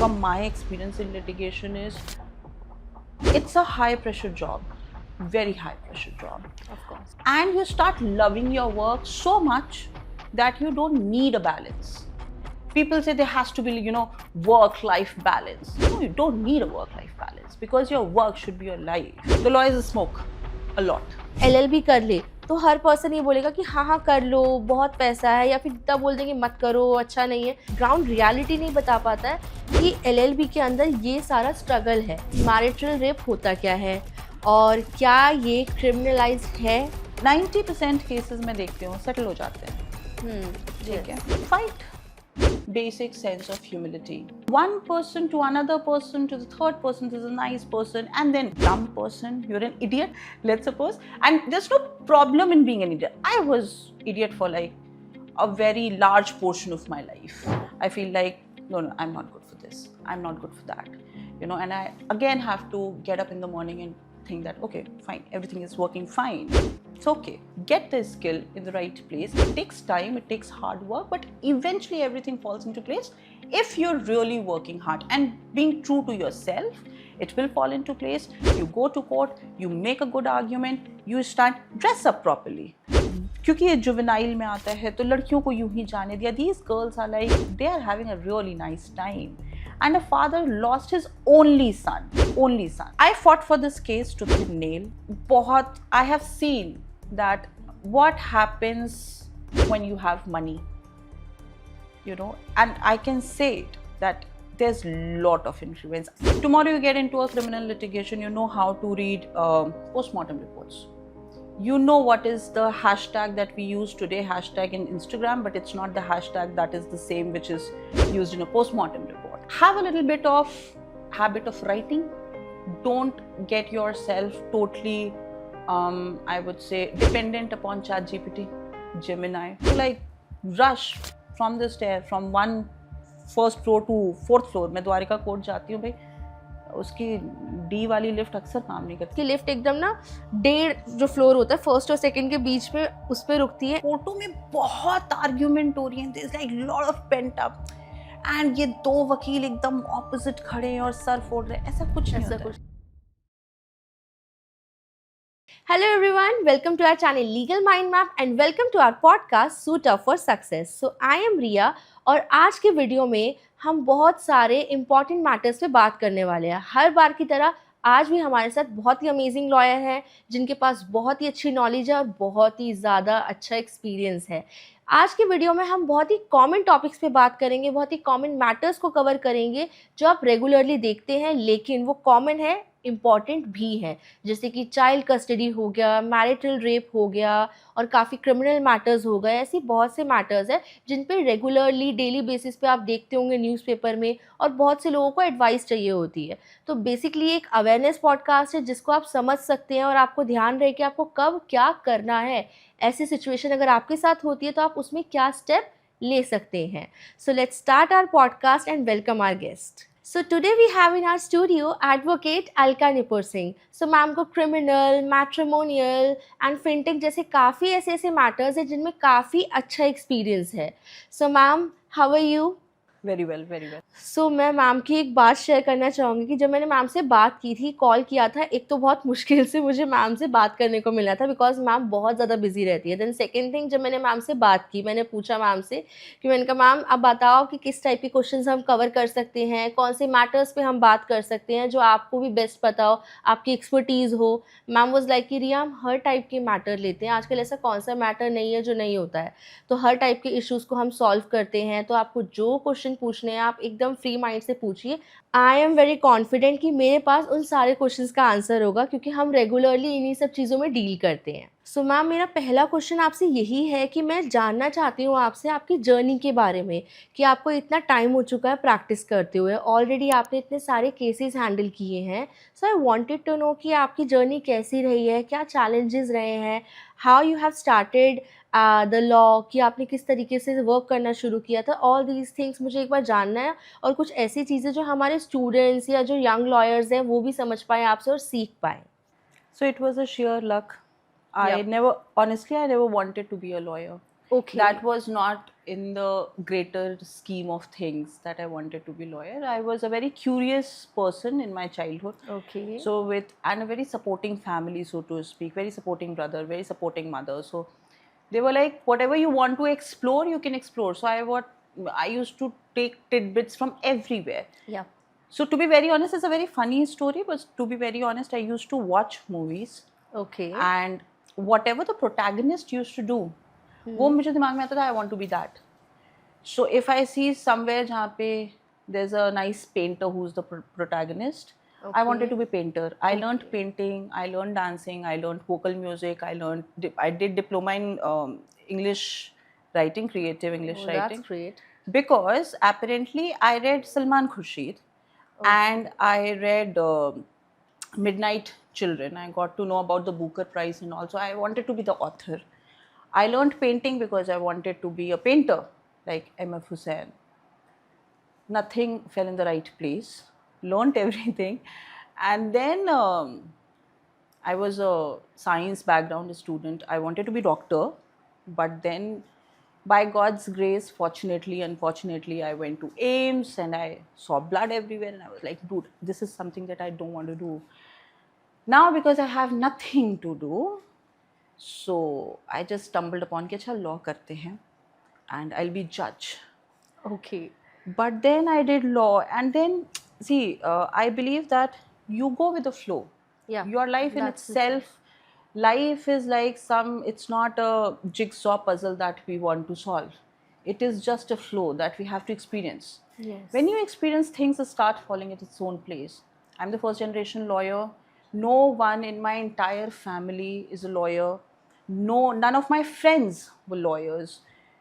from my experience in litigation is it's a high pressure job, very high pressure job. Of course. And you start loving your work so much that you don't need a balance. People say there has to be, work-life balance. No, you don't need a work-life balance because your work should be your life. The lawyers smoke a lot. LLB कर ले तो हर person ये बोलेगा कि हाँ कर लो, बहुत पैसा है, या फिर इतना बोल देंगे मत करो, अच्छा नहीं है. ग्राउंड रियलिटी नहीं बता पाता है कि LLB के अंदर ये सारा स्ट्रगल है. मैरिटल रेप होता क्या है और क्या ये क्रिमिनलाइज है? 90% केसेस में देखती हूँ सेटल हो जाते हैं. ठीक है. Fight. Basic sense of humility. One person to another person to the third person is a nice person, and then dumb person. You're an idiot, let's suppose. And there's no problem in being an idiot. I was idiot for like a very large portion of my life. I feel like no, I'm not good for this. I'm not good for that. And I again have to get up in the morning and think that okay, fine, everything is working fine. It's okay. Get the skill in the right place. It takes time, it takes hard work, but eventually everything falls into place. If you're really working hard and being true to yourself, it will fall into place. You go to court, you make a good argument, you start dress up properly. क्योंकि ये juvenile में आता है तो लड़कियों को यूं ही जाने दिया. These girls are like they are having a really nice time. And a father lost his only son. I fought for this case tooth and nail. I have seen that what happens when you have money, and I can say it, that there's lot of influence. Tomorrow you get into a criminal litigation, you know how to read postmortem reports. You know what is the hashtag that we use today, hashtag in Instagram, but it's not the hashtag that is the same which is used in a postmortem report. Have a little bit of habit of writing. Don't get yourself totally, I would say, dependent upon ChatGPT, Gemini. Like rush from the stair, from one first floor to fourth floor. मैं Dwarika court जाती हूँ भाई, उसकी D वाली lift अक्सर काम नहीं करती. लिफ्ट एकदम ना 1.5 जो फ्लोर होता है फर्स्ट और सेकंड के बीच में उस पे रुकती है. फोटो में बहुत आर्ग्यूमेंट हो रही है. There is like lot of pent up and ये दो वकील एकदम ऑपोजिट खड़े हैं और सर फोड़ रहे हैं. ऐसा कुछ नहीं होता. Hello everyone, welcome to our channel Legal Mind Map and welcome to our podcast Suit Up for Success. So I am Riya और आज के वीडियो में हम बहुत सारे इम्पॉर्टेंट मैटर्स पे बात करने वाले हैं. हर बार की तरह आज भी हमारे साथ बहुत ही अमेजिंग लॉयर हैं जिनके पास बहुत ही अच्छी नॉलेज है और बहुत ही ज़्यादा अच्छा एक्सपीरियंस है. आज के वीडियो में हम बहुत ही कॉमन टॉपिक्स पे बात करेंगे, बहुत ही कॉमन मैटर्स को कवर करेंगे जो आप रेगुलरली देखते हैं लेकिन वो कॉमन है, इम्पॉर्टेंट भी है. जैसे कि चाइल्ड कस्टडी हो गया, मैरिटल रेप हो गया और काफ़ी क्रिमिनल मैटर्स हो गए. ऐसी बहुत से मैटर्स हैं जिन पे रेगुलरली डेली बेसिस पे आप देखते होंगे न्यूज़पेपर में और बहुत से लोगों को एडवाइस चाहिए होती है. तो बेसिकली एक अवेयरनेस पॉडकास्ट है जिसको आप समझ सकते हैं और आपको ध्यान रहे कि आपको कब क्या करना है. ऐसी सिचुएशन अगर आपके साथ होती है तो आप उसमें क्या स्टेप ले सकते हैं. So let's start our podcast and welcome our guest. So today we have in our studio advocate Alka Nipur Singh. So ma'am को क्रिमिनल, मैट्रिमोनियल एंड फिनटेक जैसे काफ़ी ऐसे मैटर्स हैं जिनमें काफ़ी अच्छा एक्सपीरियंस है. So ma'am, how are you? Very well, very well. So मैं मैम की एक बात शेयर करना चाहूँगी कि जब मैंने मैम से बात की थी, कॉल किया था, एक तो बहुत मुश्किल से मुझे मैम से बात करने को मिला था बिकॉज मैम बहुत ज़्यादा बिजी रहती है. देन सेकेंड थिंग, जब मैंने मैम से बात की, मैंने पूछा मैम से कि मैंने कहा मैम आप बताओ कि किस टाइप के क्वेश्चंस हम कवर कर सकते हैं, कौन से मैटर्स पे हम बात कर सकते हैं जो आपको भी बेस्ट पता हो, आपकी एक्सपर्टीज़ हो. मैम वॉज लाइक कि रिया हम हर टाइप के मैटर लेते हैं, आजकल ऐसा कौन सा मैटर नहीं है जो नहीं होता है. तो हर टाइप के इश्यूज़ को हम सॉल्व करते हैं. तो आपको जो क्वेश्चन पूछने हैं आप एकदम फ्री माइंड से पूछिए. आई एम वेरी कॉन्फिडेंट कि मेरे पास उन सारे क्वेश्चंस का आंसर होगा क्योंकि हम रेगुलरली इन्हीं सब चीज़ों में डील करते हैं. सो मैम, मेरा पहला क्वेश्चन आपसे यही है कि मैं जानना चाहती हूँ आपसे आपकी जर्नी के बारे में कि आपको इतना टाइम हो चुका है प्रैक्टिस करते हुए, ऑलरेडी आपने इतने सारे केसेस हैंडल किए हैं. सो आई वांटेड टू नो कि आपकी जर्नी कैसी रही है, क्या चैलेंजेस रहे हैं, how you have started the law, कि आपने किस तरीके से वर्क करना शुरू किया था. ऑल दीज थिंग्स मुझे एक बार जानना है और कुछ ऐसी चीज़ें जो हमारे स्टूडेंट्स या जो यंग लॉयर्स हैं वो भी समझ पाएँ आपसे और सीख पाएँ. So it was a sheer luck. I never, honestly, I never wanted to be a lawyer. Okay. That was not in the greater scheme of things that I wanted to be lawyer. I was a very curious person in my childhood. Okay. So and a very supporting family, so to speak, very supporting brother, very supporting mother. So they were like, whatever you want to explore, you can explore. So I used to take tidbits from everywhere. Yeah. So to be very honest, it's a very funny story, but to be very honest, I used to watch movies, Okay. and whatever the protagonist used to do, वो मुझे दिमाग में आता था, I want to be that. So if I see somewhere जहाँ पे there's a nice painter who's the protagonist, I wanted to be painter. I learned painting, I learned dancing, I learned vocal music, I did diploma in English writing, creative English writing. That's great. Because apparently I read Salman Khurshid, and I read Midnight Children. I got to know about the Booker Prize, and also I wanted to be the author. I learned painting because I wanted to be a painter like M.F. Hussain. Nothing fell in the right place. Learned everything. And then I was a science background student. I wanted to be doctor. But then by God's grace, fortunately, unfortunately, I went to AIMS and I saw blood everywhere. And I was like, dude, this is something that I don't want to do. Now because I have nothing to do, so I just stumbled upon कि अच्छा law करते हैं and I'll be judge. Okay. But then I did law, and then see, I believe that you go with the flow. Yeah. Your life in itself, life is like it's not a jigsaw puzzle that we want to solve. It is just a flow that we have to experience. Yes. When you experience, things start falling at its own place. I'm the first generation lawyer. No one in my entire family is a lawyer. None of my friends were lawyers.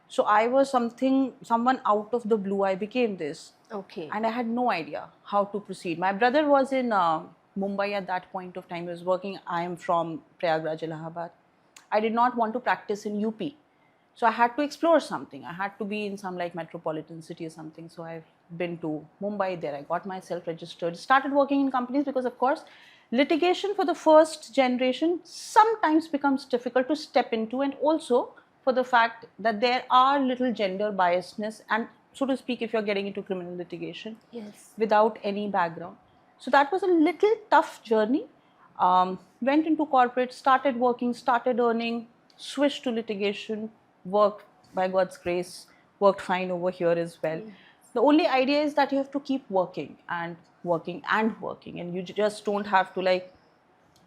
So I was someone out of the blue. I became this. Okay. And I had no idea how to proceed. My brother was in Mumbai at that point of time. He was working. I am from Prayagraj, Allahabad. I did not want to practice in UP. So I had to explore something. I had to be in some like metropolitan city or something. So I've been to Mumbai. There I got myself registered. Started working in companies because, of course, litigation for the first generation sometimes becomes difficult to step into, and also for the fact that there are little gender biasness, and so to speak, if you're getting into criminal litigation. Yes. Without any background. So that was a little tough journey. Went into corporate, started working, started earning, switched to litigation, worked by God's grace, worked fine over here as well. The only idea is that you have to keep working and working and working, and you just don't have to like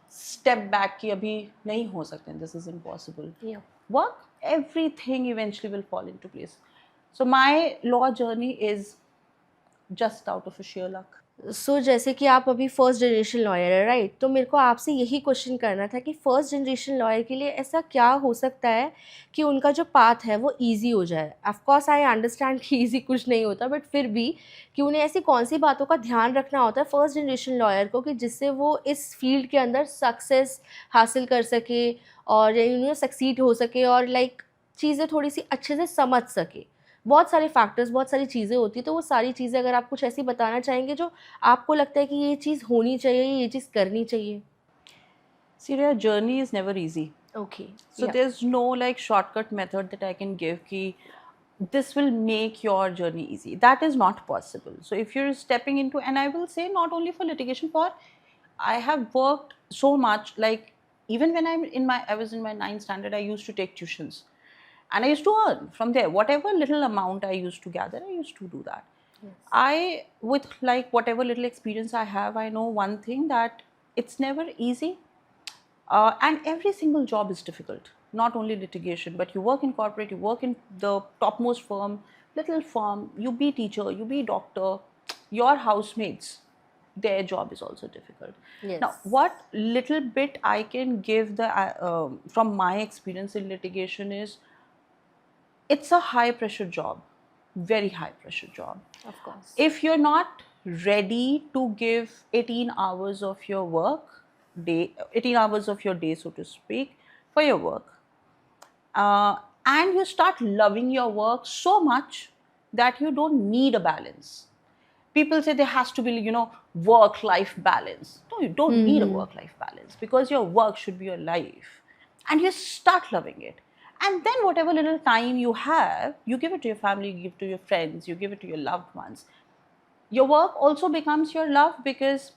step back कि अभी नहीं हो सकते, this is impossible. Yeah. Work, everything eventually will fall into place. So my law journey is just out of a sheer luck. सो जैसे कि आप अभी first generation lawyer है, राइट? तो मेरे को आपसे यही क्वेश्चन करना था कि फर्स्ट जनरेशन लॉयर के लिए ऐसा क्या हो सकता है कि उनका जो पाथ है वो इजी हो जाए? ऑफ कोर्स आई अंडरस्टैंड कि इजी कुछ नहीं होता, बट फिर भी कि उन्हें ऐसी कौन सी बातों का ध्यान रखना होता है फर्स्ट जनरेशन लॉयर को कि जिससे वो इस फील्ड के अंदर सक्सेस हासिल कर सके और सक्सीड हो सके और लाइक चीज़ें थोड़ी सी अच्छे से समझ सके? बहुत सारे फैक्टर्स, बहुत सारी चीज़ें होती हैं, तो वो सारी चीज़ें अगर आप कुछ ऐसी बताना चाहेंगे जो आपको लगता है कि ये चीज़ होनी चाहिए, ये चीज़ करनी चाहिए? See, your journey is never easy. Okay. So there's no like shortcut method that I can give ki this will make your journey easy. That is not possible. So if you're stepping into, and I will say not only for litigation, I have worked so much, like even when I was in my 9th standard, I used to take tuitions. And I used to earn from there. Whatever little amount I used to gather, I used to do that. Yes. With like whatever little experience I have, I know one thing, that it's never easy. And every single job is difficult. Not only litigation, but you work in corporate, you work in the topmost firm, little firm, you be teacher, you be doctor, your housemates, their job is also difficult. Yes. Now, what little bit I can give from my experience in litigation is, it's a high pressure job, very high pressure job. Of course. If you're not ready to give 18 hours of your day, so to speak, for your work, and you start loving your work so much that you don't need a balance. People say there has to be, work-life balance. No, you don't need a work-life balance, because your work should be your life. And you start loving it. And then whatever little time you have, you give it to your family, you give it to your friends, you give it to your loved ones. Your work also becomes your love, because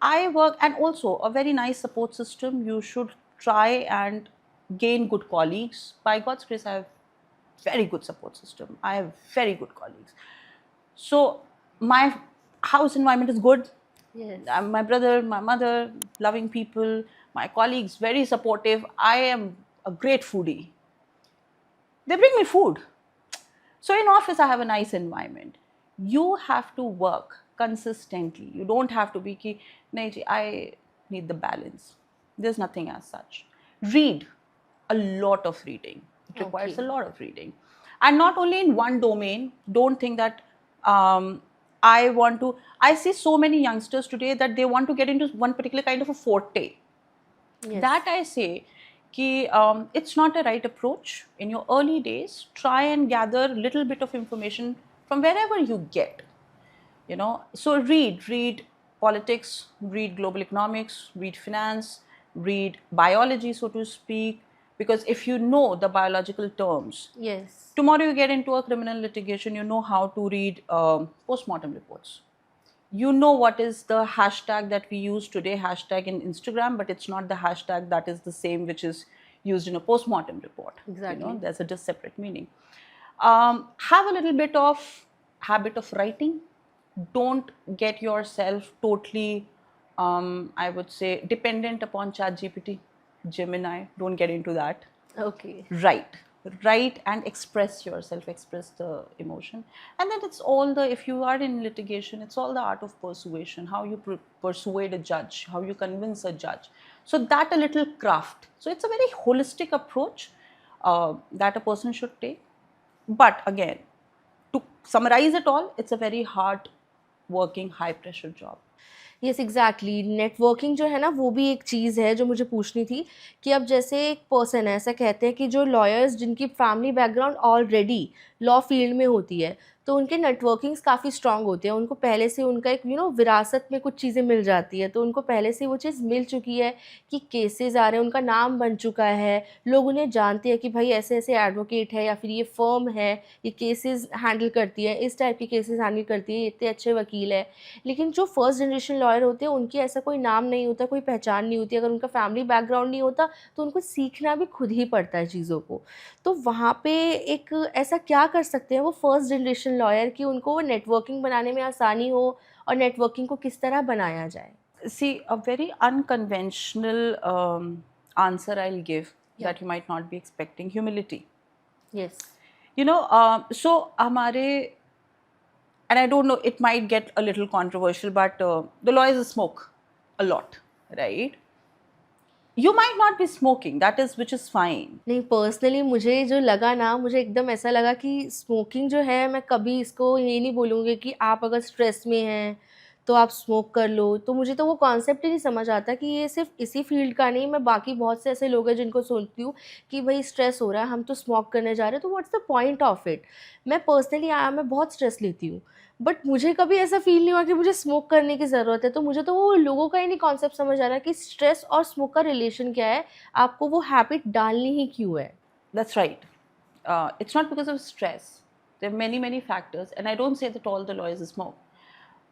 I work, and also a very nice support system. You should try and gain good colleagues. By God's grace, I have very good support system. I have very good colleagues. So my house environment is good. Yes. My brother, my mother, loving people, my colleagues, very supportive. I am a great foodie. They bring me food. So in office, I have a nice environment. You have to work consistently. You don't have to be ki, "Nahi ji, I need the balance." There's nothing as such. Read a lot of reading. It requires Okay. a lot of reading, and not only in one domain. Don't think that I want to. I see so many youngsters today that they want to get into one particular kind of a forte. Yes. That I say कि it's not a right approach. In your early days, try and gather little bit of information from wherever you get. So read politics, read global economics, read finance, read biology, so to speak. Because if you know the biological terms, Yes. tomorrow you get into a criminal litigation, you know how to read postmortem reports. You know what is the hashtag that we use today, hashtag in Instagram, but it's not the hashtag that is the same which is used in a postmortem report. Exactly. There's a just separate meaning. Have a little bit of habit of writing. Don't get yourself totally, I would say, dependent upon ChatGPT, Gemini. Don't get into that. Okay. Write and express yourself, express the emotion. And then it's all the, if you are in litigation, it's all the art of persuasion, how you persuade a judge, how you convince a judge. So that a little craft. So it's a very holistic approach that a person should take. But again, to summarize it all, it's a very hard working, high pressure job. Yes exactly networking जो है ना वो भी एक चीज़ है जो मुझे पूछनी थी कि अब जैसे एक पर्सन है ऐसा कहते हैं कि जो लॉयर्स जिनकी family background already law field में होती है तो उनके नेटवर्किंग्स काफ़ी स्ट्रांग होते हैं उनको पहले से उनका एक विरासत में कुछ चीज़ें मिल जाती है तो उनको पहले से वो चीज़ मिल चुकी है कि केसेस आ रहे हैं उनका नाम बन चुका है लोग उन्हें जानते हैं कि भाई ऐसे ऐसे एडवोकेट है या फिर ये फर्म है ये केसेस हैंडल करती है इस टाइप के केसेस हैंडल करती है इतने अच्छे वकील है लेकिन जो फर्स्ट जनरेशन लॉयर होते हैं उनकी ऐसा कोई नाम नहीं होता कोई पहचान नहीं होती अगर उनका फैमिली बैकग्राउंड नहीं होता तो उनको सीखना भी खुद ही पड़ता है चीज़ों को तो वहाँ पे एक ऐसा क्या कर सकते हैं वो फर्स्ट जनरेशन लॉयर कि उनको वो नेटवर्किंग बनाने में आसानी हो और नेटवर्किंग को किस तरह बनाया जाए See, a very unconventional answer I'll give that you might not be expecting: humility. Yes So hamare, and I don't know, it might get a little controversial, but the lawyers smoke a lot, right? You might not be smoking, which is fine. नहीं personally मुझे जो लगा ना मुझे एकदम ऐसा लगा कि स्मोकिंग जो है मैं कभी इसको ये नहीं बोलूँगी कि आप अगर स्ट्रेस में हैं तो आप स्मोक कर लो तो मुझे तो वो कॉन्सेप्ट ही नहीं समझ आता कि ये सिर्फ इसी फील्ड का नहीं मैं बाकी बहुत से ऐसे लोग हैं जिनको सुनती हूँ कि भाई स्ट्रेस हो रहा है हम तो स्मोक करने जा रहे हैं तो what's the point of it मैं पर्सनली मैं बहुत स्ट्रेस लेती हूँ बट मुझे कभी ऐसा फील नहीं हुआ कि मुझे स्मोक करने की ज़रूरत है तो मुझे तो वो लोगों का ही नहीं कॉन्सेप्ट समझ आ रहा कि स्ट्रेस और स्मोक का रिलेशन क्या है आपको वो हैबिट डालनी ही क्यों है That's right. It's not because of stress. There are many, many factors, and I don't say that all the lawyers smoke.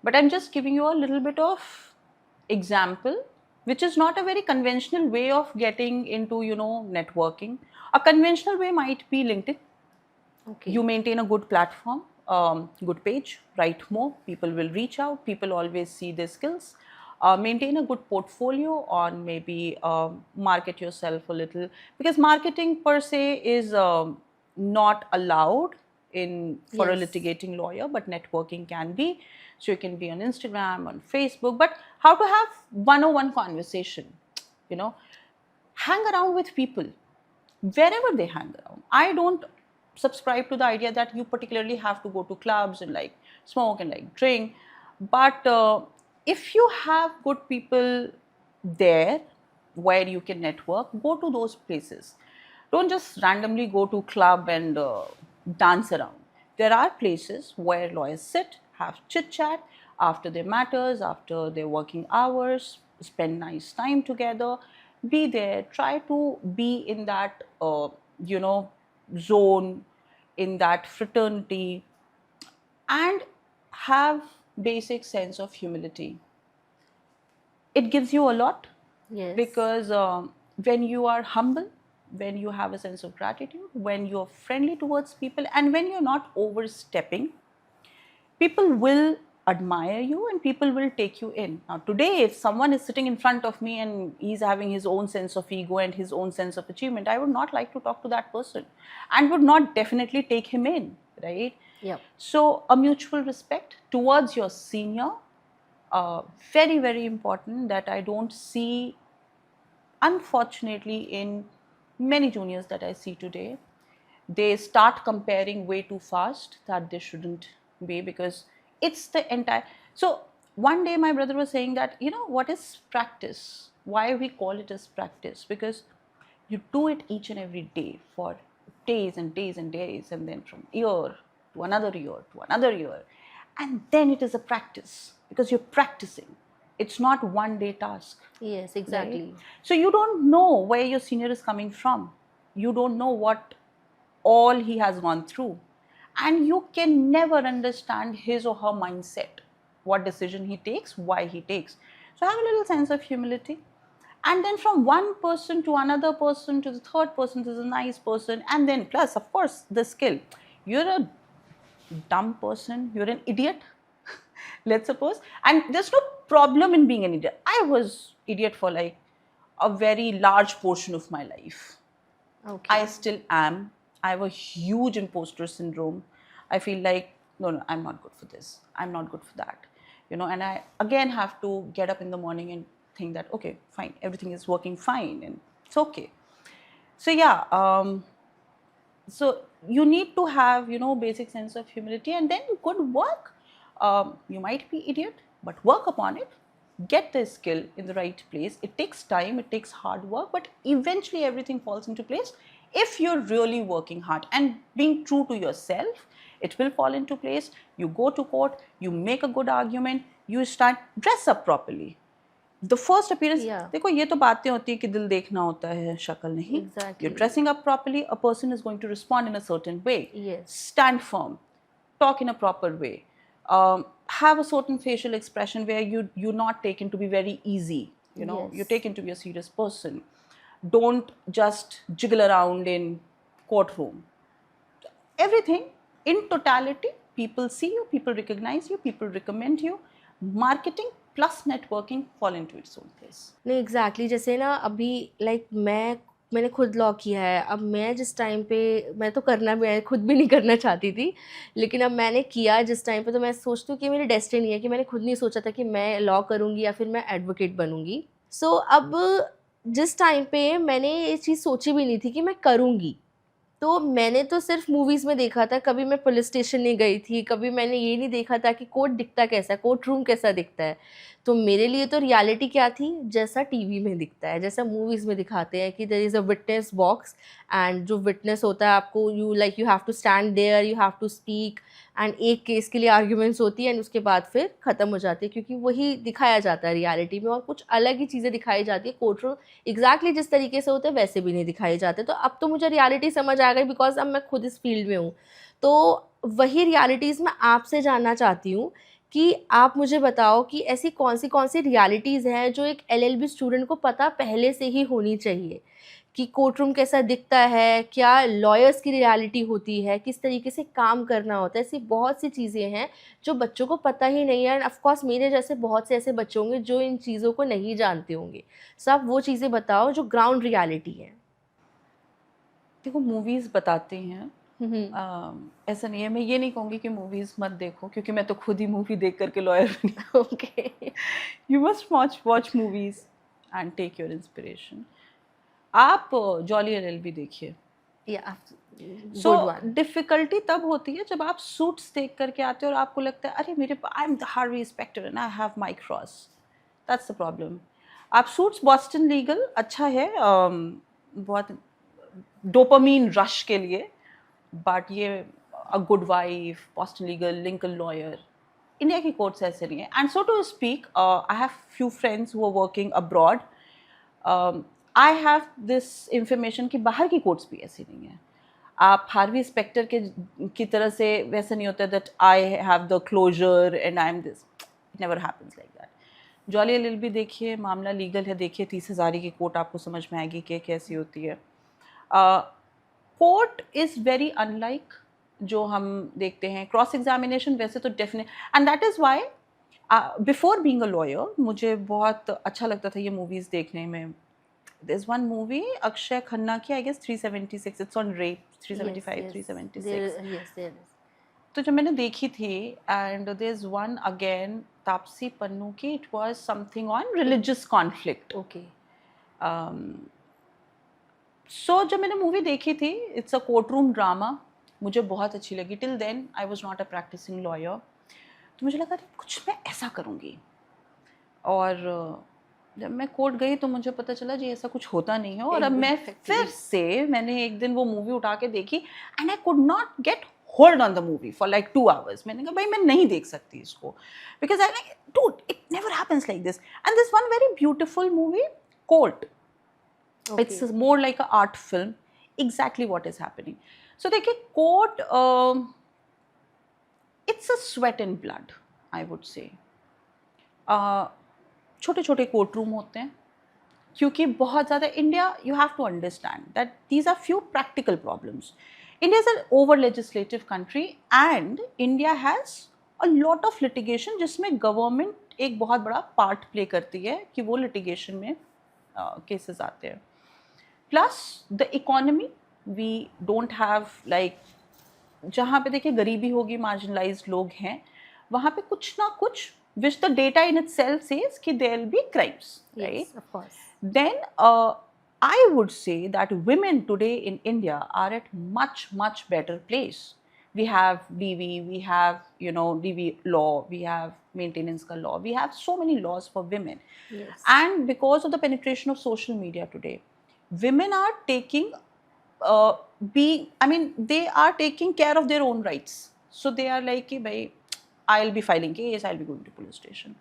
But I'm just giving you a little bit of example, which is not a very conventional way of getting into, networking. A conventional way might be LinkedIn. Okay. You maintain a good platform, good page, write more, people will reach out, people always see their skills. Maintain a good portfolio, on maybe market yourself a little, because marketing per se is not allowed for a Yes. litigating lawyer, but networking can be. So you can be on Instagram, on Facebook, but how to have one-on-one conversation, hang around with people wherever they hang around. I don't subscribe to the idea that you particularly have to go to clubs and like smoke and like drink, but if you have good people there where you can network, go to those places. Don't just randomly go to club and dance around. There are places where lawyers sit, have chit chat after their matters, after their working hours, spend nice time together. Be there, try to be in that you know, zone, in that fraternity, and have basic sense of humility. It gives you a lot, Yes. because when you are humble, when you have a sense of gratitude, when you're friendly towards people, and when you're not overstepping, people will admire you and people will take you in. Now, today, if someone is sitting in front of me and he's having his own sense of ego and his own sense of achievement, I would not like to talk to that person and would not definitely take him in, right? Yep. So, a mutual respect towards your senior, very, very important, that I don't see, unfortunately, in many juniors that I see today. They start comparing way too fast, that they shouldn't be, because it's the entire. So one day my brother was saying that, what is practice? Why we call it as practice? Because you do it each and every day for days and days and days, and then from year to another year to another year, and then it is a practice because you're practicing. It's not one day task. Yes, exactly. Right? So you don't know where your senior is coming from. You don't know what all he has gone through. And you can never understand his or her mindset, what decision he takes, why he takes. So have a little sense of humility. And then from one person to another person to the third person to the nice person, and then plus, of course, the skill. You're a dumb person, you're an idiot, let's suppose, and there's no problem in being an idiot. I was idiot for like a very large portion of my life. Okay. I still am. I have a huge imposter syndrome. I feel like, no, I'm not good for this, I'm not good for that, and I again have to get up in the morning and think that, okay, fine, everything is working fine and it's okay. So yeah, so you need to have, basic sense of humility, and then good work. You might be idiot, but work upon it. Get the skill in the right place. It takes time, it takes hard work, but eventually everything falls into place. If you're really working hard and being true to yourself, it will fall into place. You go to court, you make a good argument, you stand, dress up properly. The first appearance, देखो ये तो बातें होती है कि दिल देखना होता है, शक्ल नहीं. Exactly. You're dressing up properly, a person is going to respond in a certain way. Yes. Stand firm, talk in a proper way, have a certain facial expression where you're not taken to be very easy. Yes. You're taken to be a serious person. Don't just jiggle around in courtroom. Everything in totality, people see you, people recognize you, people recommend you. Marketing plus networking fall into its own place. नहीं exactly जैसे ना अभी like मैंने खुद law किया है. अब मैं जिस टाइम पे मैं तो करना भी खुद भी नहीं करना चाहती थी, लेकिन अब मैंने किया जिस टाइम पे, तो मैं सोचती हूँ कि मेरी डेस्टिनी है कि मैंने खुद नहीं सोचा था कि मैं लॉ करूँगी या फिर मैं एडवोकेट बनूँगी. सो अब जिस टाइम पे मैंने ये चीज़ सोची भी नहीं थी कि मैं करूँगी, तो मैंने तो सिर्फ मूवीज़ में देखा था. कभी मैं पुलिस स्टेशन नहीं गई थी, कभी मैंने ये नहीं देखा था कि कोर्ट दिखता कैसा है, कोर्ट रूम कैसा दिखता है. तो मेरे लिए तो रियलिटी क्या थी, जैसा टीवी में दिखता है, जैसा मूवीज़ में दिखाते हैं कि there is a witness box, and जो विटनेस होता है आपको you have to stand there, you have to speak, and एक केस के लिए आर्ग्यूमेंट्स होती है एंड उसके बाद फिर ख़त्म हो जाती है, क्योंकि वही दिखाया जाता है रियलिटी में, और कुछ अलग ही चीज़ें दिखाई जाती है. कोर्ट रूम एग्जैक्टली जिस तरीके से होते हैं वैसे भी नहीं दिखाए जाते. तो अब तो मुझे रियलिटी समझ आ गई, बिकॉज अब मैं खुद इस फील्ड में हूँ. तो वही रियलिटीज़ मैं आपसे जानना चाहती हूँ कि आप मुझे बताओ कि ऐसी कौन सी रियलिटीज़ हैं जो एक एलएलबी स्टूडेंट को पता पहले से ही होनी चाहिए, कि कोर्ट रूम कैसा दिखता है, क्या लॉयर्स की रियलिटी होती है, किस तरीके से काम करना होता है. ऐसी बहुत सी चीज़ें हैं जो बच्चों को पता ही नहीं है, एंड ऑफ कोर्स मेरे जैसे बहुत से ऐसे बच्चे होंगे जो इन चीज़ों को नहीं जानते होंगे. सो आप वो चीज़ें बताओ जो ग्राउंड रियलिटी है. देखो, मूवीज़ बताते हैं, ऐसा नहीं है. मैं ये नहीं कहूँगी कि मूवीज़ मत देखो, क्योंकि मैं तो खुद ही मूवी देख करके लॉयर बनी. Okay. You must watch movies and take your inspiration. आप जॉली एलएलबी देखिए. सो डिफ़िकल्टी तब होती है जब आप सूट्स देख करके आते हो और आपको लगता है, अरे मेरे I am the Harvey Specter and I have my cross. That's the problem. आप सूट्स, बॉस्टन लीगल अच्छा है, बहुत डोपामीन रश के लिए, बट ये a good wife, Boston Legal, Lincoln lawyer, India की कोर्ट्स ऐसे नहीं है. And so to speak, I have few friends who are working abroad. I have this information कि बाहर की कोर्ट्स भी ऐसी नहीं है. आप हार्वी स्पेक्टर के की तरह से वैसे नहीं होता that I have the closer and I am this. It never happens like that. Jolly LLB देखिए, मामला लीगल है, देखिए 30,000 की कोर्ट, आपको समझ में आएगी कि कैसी होती है. कोर्ट इज़ वेरी अनलाइक जो हम देखते हैं. क्रॉस एग्जामिनेशन वैसे तो definite, and that is why before being a lawyer मुझे बहुत अच्छा लगता था ये मूवीज़ देखने में. There's one movie Akshay Khanna की, I guess 376, it's on rape, 375, 376. Yes, there is. तो जब मैंने देखी थी, and there's one again Taapsee Pannu की, it was something on religious conflict. Okay. So जब मैंने मूवी देखी थी, it's a courtroom drama, मुझे बहुत अच्छी लगी. Till then I was not a practicing lawyer. तो मुझे लगा कुछ मैं ऐसा करूँगी. और जब मैं कोर्ट गई तो मुझे पता चला जी ऐसा कुछ होता नहीं है. और अब मैं फिर से मैंने एक दिन वो मूवी उठा के देखी, and I could not get hold on the movie for like 2 hours. मैंने कहा भाई मैं नहीं देख सकती इसको, because I like dude it never happens like this. And this one very beautiful movie Court, it's more like a art film, exactly what is happening. So देखिए Court, it's a sweat and blood I would say. छोटे छोटे court room होते हैं क्योंकि बहुत ज़्यादा India, you have to understand that these are few practical problems. India is an over legislative country and India has a lot of litigation जिसमें government एक बहुत बड़ा पार्ट प्ले करती है कि वो लिटिगेशन में केसेस आते हैं. Plus the economy, we don't have like, जहाँ पे देखिए गरीबी होगी, मार्जिनलाइज्ड लोग हैं, वहाँ पे कुछ ना कुछ which the data in itself says कि there will be crimes, right? Yes, of course. Then I would say that women today in India are at much better place. We have DV, we have DV law, we have maintenance ka law, we have so many laws for women. Yes. And because of the penetration of social media today, women are taking they are taking care of their own rights. So they are like कि भाई I'll be filing case, I'll be going to police station.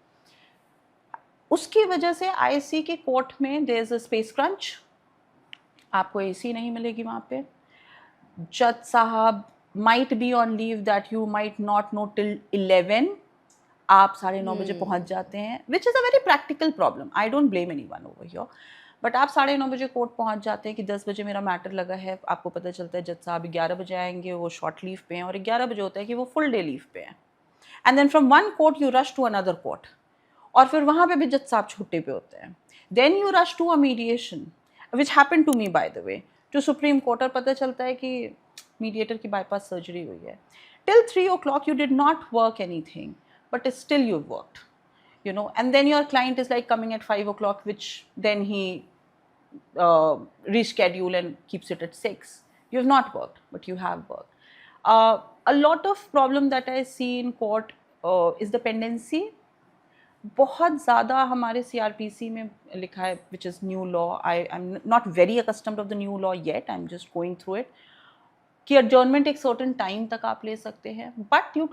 उसकी वजह से I see कि court में there is a space crunch. आपको AC नहीं मिलेगी वहाँ पे. जज साहब might be on leave that you might not know till 11. आप 9:30 बजे पहुँच जाते हैं, which is a very practical problem. I don't blame anyone over here. But आप 9:30 बजे कोर्ट पहुँच जाते हैं कि 10 बजे मेरा मैटर लगा है. आपको पता चलता है जज साहब 11 बजे आएंगे, वो शॉर्ट लीव पे हैं, और 11 बजे होता है कि वो फुल डे लीव पे हैं. And then from one court you rush to another court, और फिर वहाँ पे भी जज साहब छुट्टी पे होते हैं. Then you rush to a mediation, which happened to me by the way, to Supreme Court, और पता चलता है कि मीडिएटर की बाईपास सर्जरी हुई है. Till 3 o'clock you did not work anything, but still you worked, and then your client is like coming at 5 o'clock, which then he reschedule and keeps it at 6. You have not worked, but you have worked. A lot of problem that I see in court is the pendency. बहुत ज़्यादा हमारे CRPC में लिखा है, which is new law. I'm not very accustomed of the new law yet. I'm just going through it. कि adjournment एक certain time तक आप ले सकते हैं. But due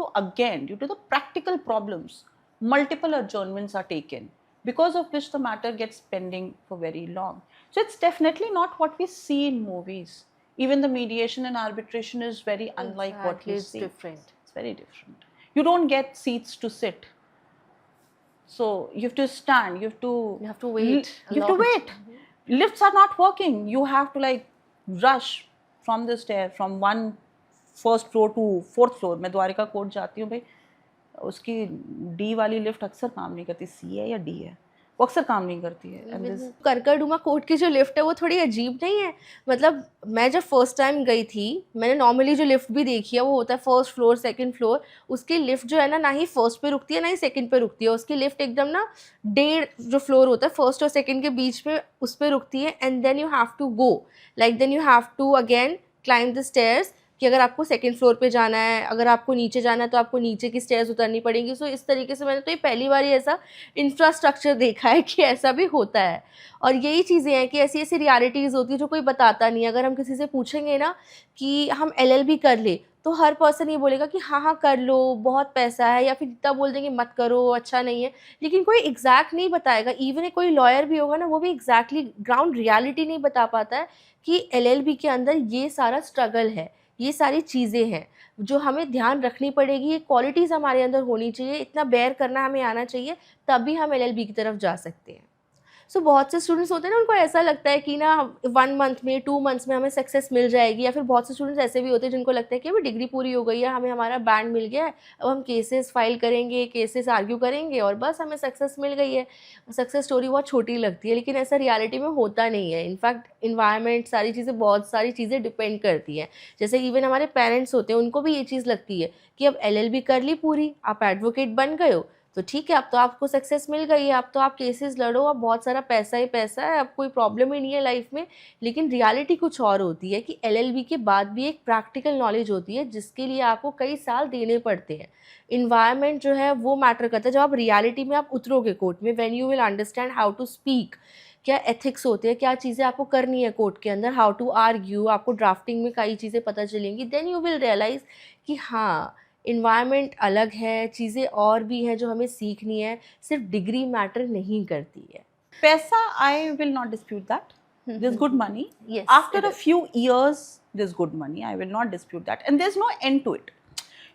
to the practical problems, multiple adjournments are taken, because of which the matter gets pending for very long. So it's definitely not what we see in movies. Even the mediation and arbitration is very unlike what we see. It's different. It's very different. You don't get seats to sit. So you have to stand, you have to wait. You have to wait. Lifts are not working. You have to like rush from the stair from one first floor to 4th floor. मैं Dwarika court जाती हूँ भाई, उसकी D वाली lift अक्सर काम नहीं करती. C है या D है, वो अक्सर काम नहीं करती है. करकरडुमा कोर्ट की जो लिफ्ट है वो थोड़ी अजीब नहीं है? मतलब मैं जब फर्स्ट टाइम गई थी, मैंने नॉर्मली जो लिफ्ट भी देखी है वो होता है फर्स्ट फ्लोर सेकंड फ्लोर. उसकी लिफ्ट जो है ना ही फर्स्ट पे रुकती है ना ही सेकंड पे रुकती है. उसकी लिफ्ट एकदम ना 1.5 जो फ्लोर होता है फर्स्ट और सेकंड के बीच में उस पर रुकती है. And then you have to go, like then you have to again climb the stairs, कि अगर आपको सेकंड फ्लोर पे जाना है, अगर आपको नीचे जाना है तो आपको नीचे की स्टेयर्स उतरनी पड़ेगी. सो इस तरीके से मैंने तो ये पहली बार ही ऐसा इंफ्रास्ट्रक्चर देखा है कि ऐसा भी होता है. और यही चीज़ें हैं कि ऐसी ऐसी रियलिटीज़ होती है जो कोई बताता नहीं. अगर हम किसी से पूछेंगे ना कि हम LLB कर ले, तो हर पर्सन ये बोलेगा कि हाँ हाँ कर लो, बहुत पैसा है, या फिर इतना बोल देंगे मत करो, अच्छा नहीं है। लेकिन कोई एग्जैक्ट नहीं बताएगा। इवन कोई लॉयर भी होगा ना, वो भी एग्जैक्टली ग्राउंड रियलिटी नहीं बता पाता है कि एलएलबी के अंदर ये सारा स्ट्रगल है, ये सारी चीज़ें हैं जो हमें ध्यान रखनी पड़ेगी, ये क्वालिटीज़ हमारे अंदर होनी चाहिए, इतना बेयर करना हमें आना चाहिए, तभी हम एलएलबी की तरफ जा सकते हैं। सो बहुत से स्टूडेंट्स होते हैं ना, उनको ऐसा लगता है कि ना 1 मंथ में 2 मंथ्स में हमें सक्सेस मिल जाएगी, या फिर बहुत से स्टूडेंट्स ऐसे भी होते हैं जिनको लगता है कि अभी डिग्री पूरी हो गई है, हमें हमारा बैंड मिल गया है, अब हम केसेस फाइल करेंगे, केसेस आर्ग्यू करेंगे और बस हमें सक्सेस मिल गई है। सक्सेस स्टोरी बहुत छोटी लगती है, लेकिन ऐसा रियलिटी में होता नहीं है। इनफैक्ट इन्वायरमेंट, सारी चीज़ें, बहुत सारी चीज़ें डिपेंड करती हैं। जैसे इवन हमारे पेरेंट्स होते हैं, उनको भी ये चीज़ लगती है कि अब एलएलबी कर ली पूरी, आप एडवोकेट बन गए हो तो ठीक है, अब तो आपको सक्सेस मिल गई है, अब तो आप केसेस लड़ो, अब बहुत सारा पैसा ही पैसा है, अब कोई प्रॉब्लम ही नहीं है लाइफ में। लेकिन रियलिटी कुछ और होती है कि एलएलबी के बाद भी एक प्रैक्टिकल नॉलेज होती है जिसके लिए आपको कई साल देने पड़ते हैं। इन्वायरमेंट जो है वो मैटर करता है। जब आप रियलिटी में आप उतरोगे कोर्ट में, when you will understand how to speak, क्या एथिक्स होते हैं, क्या चीज़ें आपको करनी है कोर्ट के अंदर, हाउ टू आर्ग्यू, आपको ड्राफ्टिंग में कई चीज़ें पता चलेंगी, देन यू विल रियलाइज़ कि हाँ, इन्वायरमेंट अलग है, चीज़ें और भी हैं जो हमें सीखनी है, सिर्फ डिग्री मैटर नहीं करती है। पैसा, I will not dispute that. There's good money. Yes, After it a is. few years, there's good money. I will not dispute that. And there's no end to it.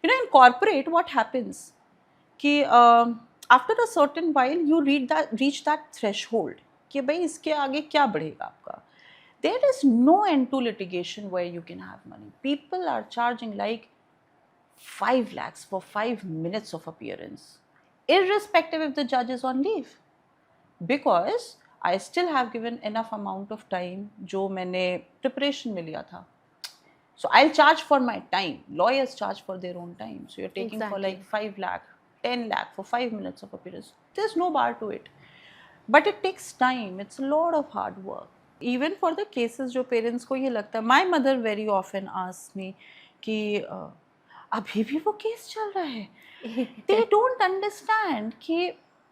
You know, in corporate, what happens? कि after a certain while, you reach that threshold. कि भाई इसके आगे क्या बढ़ेगा आपका? There is no end to litigation where you can have money. People are charging like 5 lakhs for 5 minutes of appearance, irrespective if the judge is on leave. Because I still have given enough amount of time जो मैंने preparation में लिया था. So I'll charge for my time. Lawyers charge for their own time. So you're taking for like 5 lakh, 10 lakh for 5 minutes of appearance. There's no bar to it. But it takes time. It's a lot of hard work. Even for the cases जो parents को ये लगता है, my mother very often asks me कि अभी भी वो case चल रहा है. They don't understand कि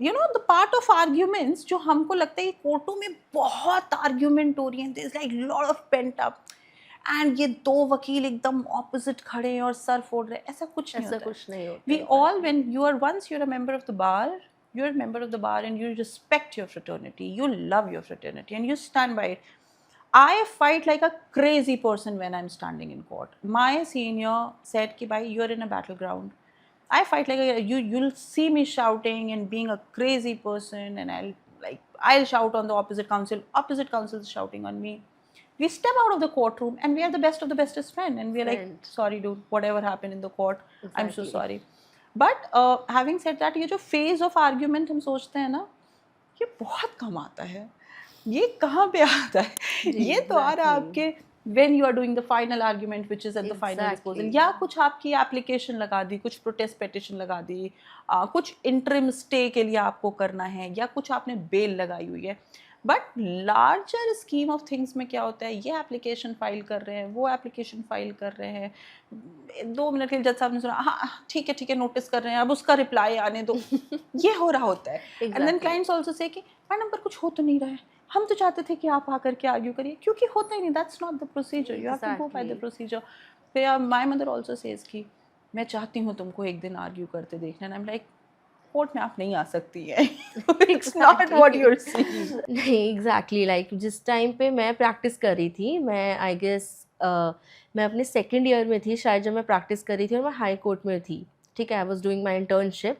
you know the part of arguments जो हमको लगता है कि कोर्टों में बहुत argument हो रही है, there's like lot of pent up, and ये दो वकील एकदम opposite खड़े हैं और सर फोड़ रहे हैं, ऐसा कुछ नहीं होता. We all, when you are, once you're a member of the bar, you're a member of the bar and you respect your fraternity, you love your fraternity and you stand by it. I fight like a crazy person when I'm standing in court. My senior said कि भाई you're in a battleground. I fight like you'll see me shouting and being a crazy person, and I'll shout on the opposite counsel is shouting on me. We step out of the courtroom and we are the best of the bestest friend, and we're like, sorry dude, whatever happened in the court, I'm so sorry. But having said that, ये जो phase of argument हम सोचते हैं ना, ये बहुत कम आता है. ये कहाँ पे आता है? ये तो आ रहा है आपके when you are doing the final argument, which is at the final disposal, या कुछ आपकी application लगा दी, कुछ protest petition लगा दी, कुछ interim stay के लिए आपको करना है, या कुछ आपने bail लगाई हुई है. But larger scheme of things में क्या होता है, ये एप्लीकेशन फाइल कर रहे हैं, वो एप्लीकेशन फाइल कर रहे हैं, 2 मिनट के लिए जज साहब ने सुना, हाँ ठीक है नोटिस कर रहे हैं, अब उसका रिप्लाई आने दो. ये हो रहा होता है. And then clients also say कि मैडम पर कुछ हो तो नहीं रहा है, हम तो चाहते थे कि आप आकर के आर्ग्यू करिए, क्योंकि होता ही नहीं. That's not the procedure, you have to go by the procedure. फिर माय मदर आल्सो सेज कि मैं चाहती हूँ तुमको एक दिन आर्ग्यू करते देखना. And I am like, court में आप नहीं आ सकती है. It's not what you're saying. नहीं, एग्जैक्टली लाइक जिस टाइम पे मैं प्रैक्टिस कर रही थी, मैं आई गेस मैं अपने सेकेंड ईयर में थी शायद जब मैं प्रैक्टिस कर रही थी, और मैं हाई कोर्ट में थी. ठीक है, I was doing my internship.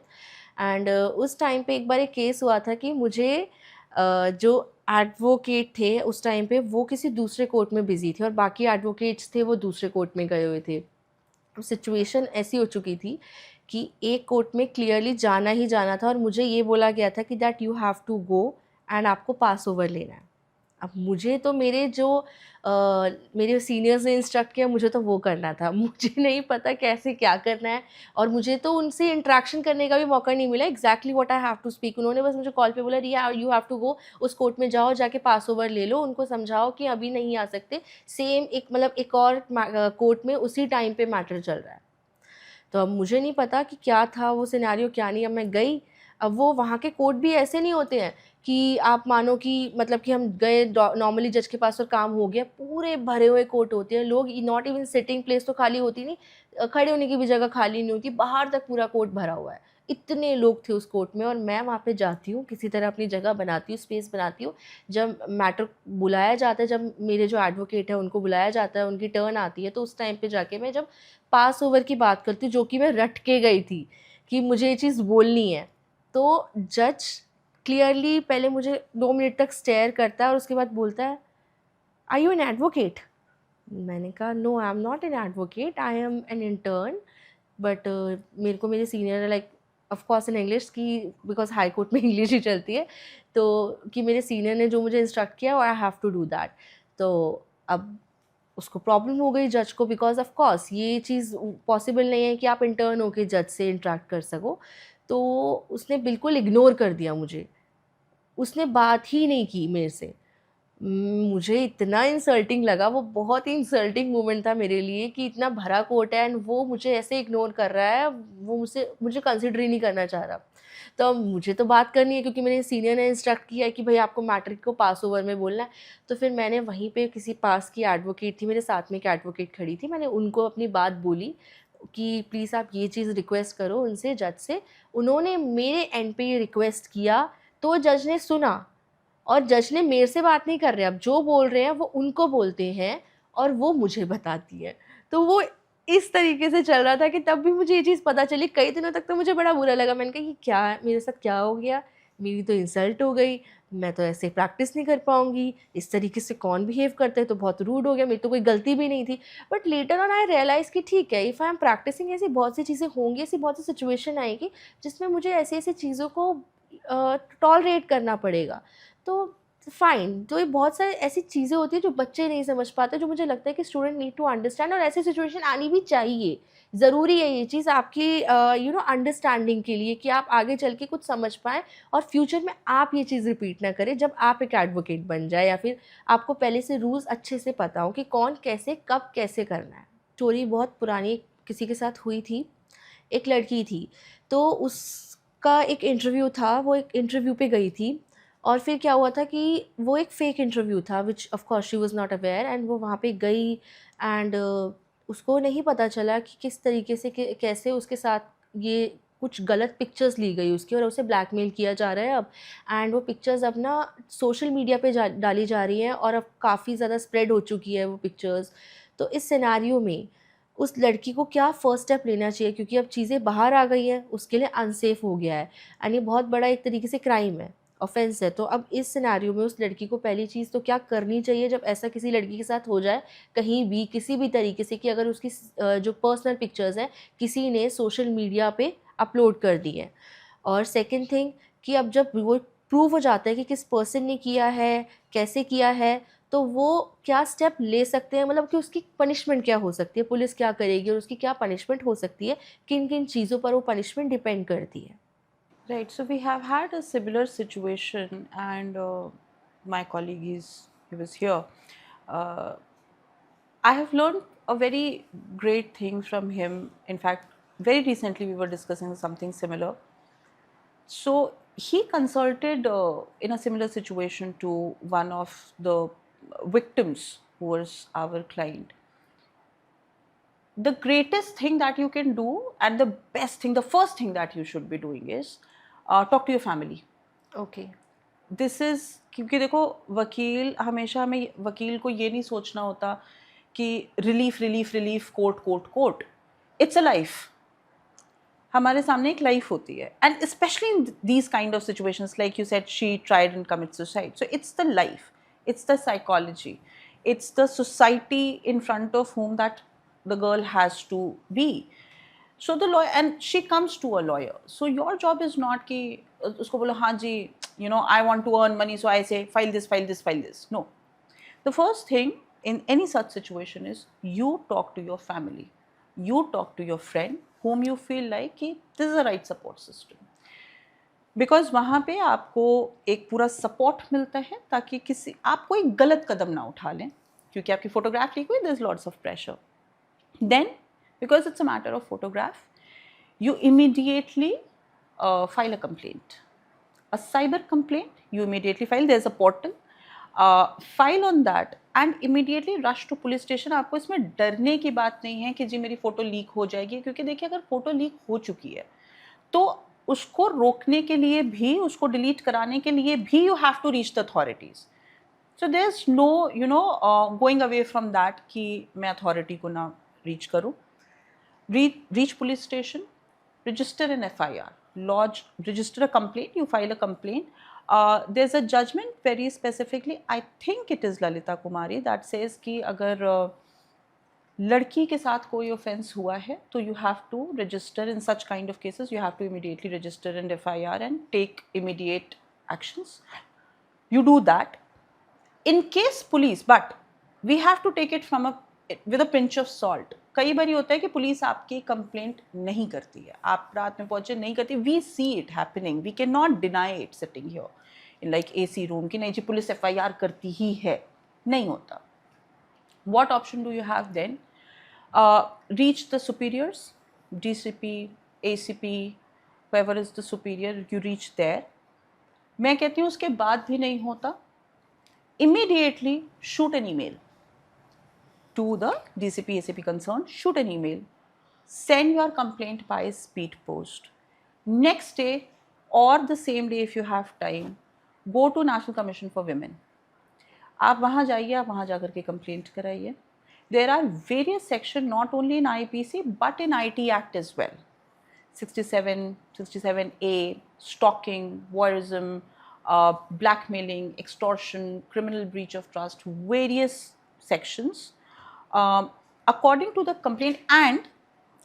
And उस टाइम पे एक बार एक केस हुआ था कि मुझे जो एडवोकेट थे उस टाइम पे वो किसी दूसरे कोर्ट में बिजी थे और बाकी एडवोकेट्स थे वो दूसरे कोर्ट में गए हुए थे. सिचुएशन ऐसी हो चुकी थी कि एक कोर्ट में क्लियरली जाना ही जाना था और मुझे ये बोला गया था कि that you have to go and आपको पास ओवर लेना है. अब मुझे तो मेरे सीनियर्स ने इंस्ट्रक्ट किया, मुझे तो वो करना था. मुझे नहीं पता कैसे क्या करना है, और मुझे तो उनसे इंटरेक्शन करने का भी मौका नहीं मिला. Exactly what I have to speak. उन्होंने बस मुझे कॉल पे बोला, Riya you have to go, उस कोर्ट में जाओ, जाके पास ओवर ले लो, उनको समझाओ कि अभी नहीं आ सकते. सेम एक और कोर्ट में उसी टाइम पे मैटर चल रहा है. तो अब मुझे नहीं पता कि क्या था वो सिनेरियो, क्या नहीं. अब मैं गई, अब वो वहाँ के कोर्ट भी ऐसे नहीं होते हैं कि आप मानो कि मतलब कि हम गए नॉर्मली जज के पास और काम हो गया, पूरे भरे हुए कोर्ट होते हैं, लोग नॉट इवन सिटिंग प्लेस तो खाली होती नहीं, खड़े होने की भी जगह खाली नहीं होती, बाहर तक पूरा कोर्ट भरा हुआ है, इतने लोग थे उस कोर्ट में। और मैं वहाँ पे जाती हूँ, किसी तरह अपनी जगह बनाती हूँ, स्पेस बनाती हूँ, जब मैटर बुलाया जाता है, जब मेरे जो एडवोकेट है उनको बुलाया जाता है, उनकी टर्न आती है, तो उस टाइम पे जाके मैं जब पास ओवर की बात करती हूँ, जो कि मैं रट के गई थी कि मुझे ये चीज़ बोलनी है, तो जज क्लियरली पहले मुझे 2 मिनट तक स्टेयर करता है और उसके बाद बोलता है, आर यू एन एडवोकेट? मैंने कहा, no I am not an advocate, I am an intern, but मेरे को मेरे senior like of course in English की, बिकॉज हाई कोर्ट में इंग्लिश ही चलती है, तो कि मेरे सीनियर ने जो मुझे इंस्ट्रक्ट किया I have to do that. तो अब उसको प्रॉब्लम हो गई जज को, बिकॉज ऑफ कोर्स ये चीज़ पॉसिबल नहीं है कि आप इंटर्न होके जज से इंटरेक्ट कर सको। तो उसने बिल्कुल इग्नोर कर दिया मुझे, उसने बात ही नहीं की मेरे से। मुझे इतना इंसल्टिंग लगा, वो बहुत ही इंसल्टिंग मोमेंट था मेरे लिए कि इतना भरा कोर्ट है एंड वो मुझे ऐसे इग्नोर कर रहा है, वो मुझे कंसिडर ही नहीं करना चाह रहा। तो अब मुझे तो बात करनी है क्योंकि मेरे सीनियर ने इंस्ट्रक्ट किया है कि भाई आपको मैटर को पास ओवर में बोलना है। तो फिर मैंने वहीं पे किसी पास की एडवोकेट थी, मेरे साथ में एक एडवोकेट खड़ी थी, मैंने उनको अपनी बात बोली कि प्लीज़ आप ये चीज़ रिक्वेस्ट करो उनसे, जज से। उन्होंने मेरे एंड पे ये रिक्वेस्ट किया, तो जज ने सुना, और जज ने मेरे से बात नहीं कर रहे, अब जो बोल रहे हैं वो उनको बोलते हैं और वो मुझे बताती है। तो वो इस तरीके से चल रहा था कि तब भी मुझे ये चीज़ पता चली, कई दिनों तक तो मुझे बड़ा बुरा लगा। मैंने कहा कि क्या मेरे साथ क्या हो गया, मेरी तो इंसल्ट हो गई, मैं तो ऐसे प्रैक्टिस नहीं कर पाऊँगी, इस तरीके से कौन बिहेव करता है, तो बहुत रूड हो गया, मेरी तो कोई गलती भी नहीं थी। But later on I realize कि ठीक है, इफ़ आई एम प्रैक्टिसिंग, ऐसी बहुत सी चीज़ें होंगी, ऐसी बहुत सी सिचुएशन आएगी जिसमें मुझे ऐसी-ऐसी चीज़ों को टॉलरेट करना पड़ेगा। तो फाइन, तो ये बहुत सारी ऐसी चीज़ें होती हैं जो बच्चे नहीं समझ पाते, जो मुझे लगता है कि स्टूडेंट नीड टू अंडरस्टैंड, और ऐसी सिचुएशन आनी भी चाहिए। ज़रूरी है ये चीज़ आपकी अंडरस्टैंडिंग के लिए, कि आप आगे चल के कुछ समझ पाएँ और फ्यूचर में आप ये चीज़ रिपीट ना करें जब आप एक एडवोकेट बन जाए, या फिर आपको पहले से रूल्स अच्छे से पता हो कि कौन कैसे कब कैसे करना है। स्टोरी बहुत पुरानी किसी के साथ हुई थी, एक लड़की थी, तो उसका एक इंटरव्यू था, वो एक इंटरव्यू पे गई थी, और फिर क्या हुआ था कि वो एक फ़ेक इंटरव्यू था, which of course she was not aware, and वो वहाँ पे गई, एंड उसको नहीं पता चला कि किस तरीके से कैसे उसके साथ ये कुछ गलत पिक्चर्स ली गई उसकी, और उसे ब्लैकमेल किया जा रहा है अब। एंड वो पिक्चर्स अब ना सोशल मीडिया पे डाली जा रही हैं, और अब काफ़ी ज़्यादा स्प्रेड हो चुकी है वो पिक्चर्स। तो इस सिनेरियो में उस लड़की को क्या फ़र्स्ट स्टेप लेना चाहिए, क्योंकि अब चीज़ें बाहर आ गई हैं, उसके लिए अनसेफ हो गया है, एंड ये बहुत बड़ा एक तरीके से क्राइम है, ऑफेंस है। तो अब इस सिनेरियो में उस लड़की को पहली चीज़ तो क्या करनी चाहिए जब ऐसा किसी लड़की के साथ हो जाए, कहीं भी किसी भी तरीके से, कि अगर उसकी जो पर्सनल पिक्चर्स हैं किसी ने सोशल मीडिया पे अपलोड कर दी है। और सेकंड थिंग, कि अब जब वो प्रूव हो जाता है कि किस पर्सन ने किया है, कैसे किया है, तो वो क्या स्टेप ले सकते हैं, मतलब कि उसकी पनिशमेंट क्या हो सकती है, पुलिस क्या करेगी और उसकी क्या पनिशमेंट हो सकती है, किन किन चीज़ों पर वो पनिशमेंट डिपेंड करती है। Right, so we have had a similar situation, and my colleague he was here. Uh, I have learned a very great thing from him. In fact, very recently we were discussing something similar. So he consulted in a similar situation to one of the victims who was our client. The greatest thing that you can do, and the best thing, the first thing that you should be doing is talk to your family. Okay. This is, क्योंकि देखो वकील हमेशा, हमें वकील को ये नहीं सोचना होता कि relief relief relief, court court court. It's a life, हमारे सामने एक लाइफ होती है, and specially in these kind of situations, like you said she tried and commit suicide, so it's the life, it's the psychology, it's the society in front of whom that the girl has to be. So the lawyer, and she comes to a lawyer, so your job is not कि उसको बोलो हाँ जी, you know, I want to earn money, so I say file this, file this, file this. No, the first thing in any such situation is you talk to your family, you talk to your friend whom you feel like कि this is the right support system, because वहाँ पे आपको एक पूरा support मिलता है, ताकि किसी आप कोई गलत कदम ना उठा लें, क्योंकि आपकी फोटोग्राफ ली हुई, there is lots of pressure. Then because it's a matter of photograph, you immediately file a complaint. A cyber complaint, you immediately file. There's a portal. File on that and immediately rush to police station. आपको इसमें डरने की बात नहीं है कि जी मेरी photo leak हो जाएगी, क्योंकि देखिए अगर फ़ोटो लीक हो चुकी है तो उसको रोकने के लिए भी, उसको डिलीट कराने के लिए भी you have to reach the authorities. So there's no going away from that कि मैं अथॉरिटी को ना रीच करूँ. Reach police station, register an FIR, register a complaint, you file a complaint. There's a judgment very specifically, I think it is Lalita Kumari, that says कि अगर लड़की के साथ कोई offense हुआ है तो you have to register in such kind of cases, you have to immediately register an FIR and take immediate actions. You do that. In case police, but we have to take it with a pinch of salt. कई बार होता है कि police आपकी complaint नहीं करती है, आप रात में पहुंचे नहीं करती. We see it happening, we can not deny it sitting here in like AC room कि नहीं जी पुलिस FIR करती ही है, नहीं होता. What option do you have then? Reach the superiors, DCP, ACP, whoever is the superior, you reach there. मैं कहती हूँ उसके बाद भी नहीं होता, immediately shoot an email to the DCP, ACP concerned, shoot an email, send your complaint by speed post. Next day or the same day if you have time, go to National Commission for Women. आप वहाँ जाइए, आप वहाँ जाकर के complaint कराइए. There are various sections not only in IPC but in IT Act as well. 67, 67A, stalking, voyeurism, blackmailing, extortion, criminal breach of trust, various sections. According to the complaint, and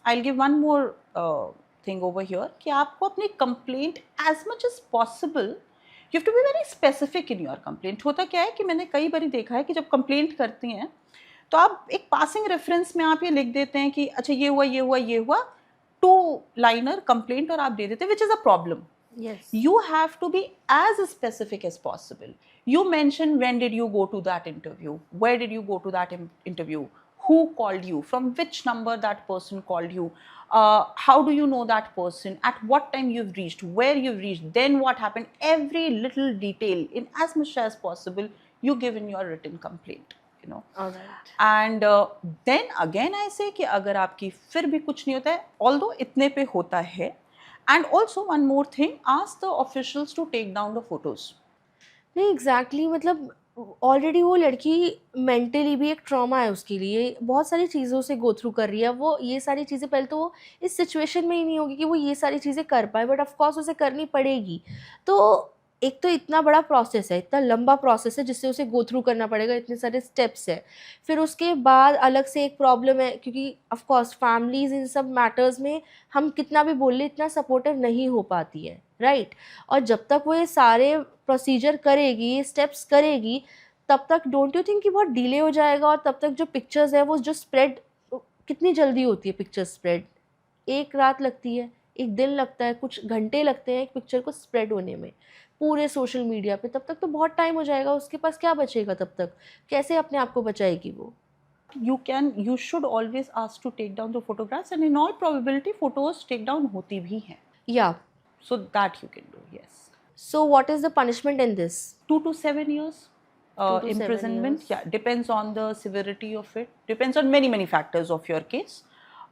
I'll give one more thing over here कि आपको अपनी complaint as much as possible, you have to be very specific in your complaint. होता क्या है कि मैंने कई बार देखा है कि जब complaint करती हैं तो आप एक passing reference में आप ये लिख देते हैं कि अच्छा ये हुआ ये हुआ ये हुआ, 2-liner complaint और आप दे देते हैं, which is a problem. Yes. You have to be as specific as possible. You mention when did you go to that interview, where did you go to that interview, who called you, from which number that person called you, how do you know that person, at what time you've reached, where you've reached, then what happened, every little detail in as much as possible you give in your written complaint. All right. And then again I say कि अगर आपकी फिर भी कुछ नहीं होता है, although इतने पे होता है. And also one more thing, ask the officials to take down the photos. नहीं एग्जैक्टली मतलब ऑलरेडी वो लड़की मेंटली भी एक ट्रॉमा है उसके लिए, बहुत सारी चीज़ों से गो थ्रू कर रही है. वो ये सारी चीज़ें पहले तो वो इस सिचुएशन में ही नहीं होगी कि वो ये सारी चीज़ें कर पाए, बट ऑफ कोर्स उसे करनी पड़ेगी. तो एक तो इतना बड़ा प्रोसेस है, इतना लंबा प्रोसेस है जिससे उसे गो थ्रू करना पड़ेगा, इतने सारे स्टेप्स है. फिर उसके बाद अलग से एक प्रॉब्लम है क्योंकि ऑफ कोर्स फैमिलीज इन सब मैटर्स में हम कितना भी बोल ले इतना सपोर्टिव नहीं हो पाती है, राइट. और जब तक वो ये सारे प्रोसीजर करेगी, ये स्टेप्स करेगी, तब तक डोंट यू थिंक कि बहुत डिले हो जाएगा. और तब तक जो पिक्चर्स है वो जो स्प्रेड कितनी जल्दी होती है पिक्चर स्प्रेड, एक रात लगती है, एक दिन लगता है, कुछ घंटे लगते हैं एक पिक्चर को स्प्रेड होने में पूरे सोशल मीडिया पे. तब तक तो बहुत टाइम हो जाएगा, उसके पास क्या बचेगा, तब तक कैसे अपने आप को बचाएगी वो. You should always ask to take down the photographs, and in all probability photos take down होती भी हैं. Yeah. So that you can do, yes. So what is the punishment in this? 2 to 7 years 2 to 7 imprisonment. years. Yeah, depends on the severity of it, depends on many factors of your case,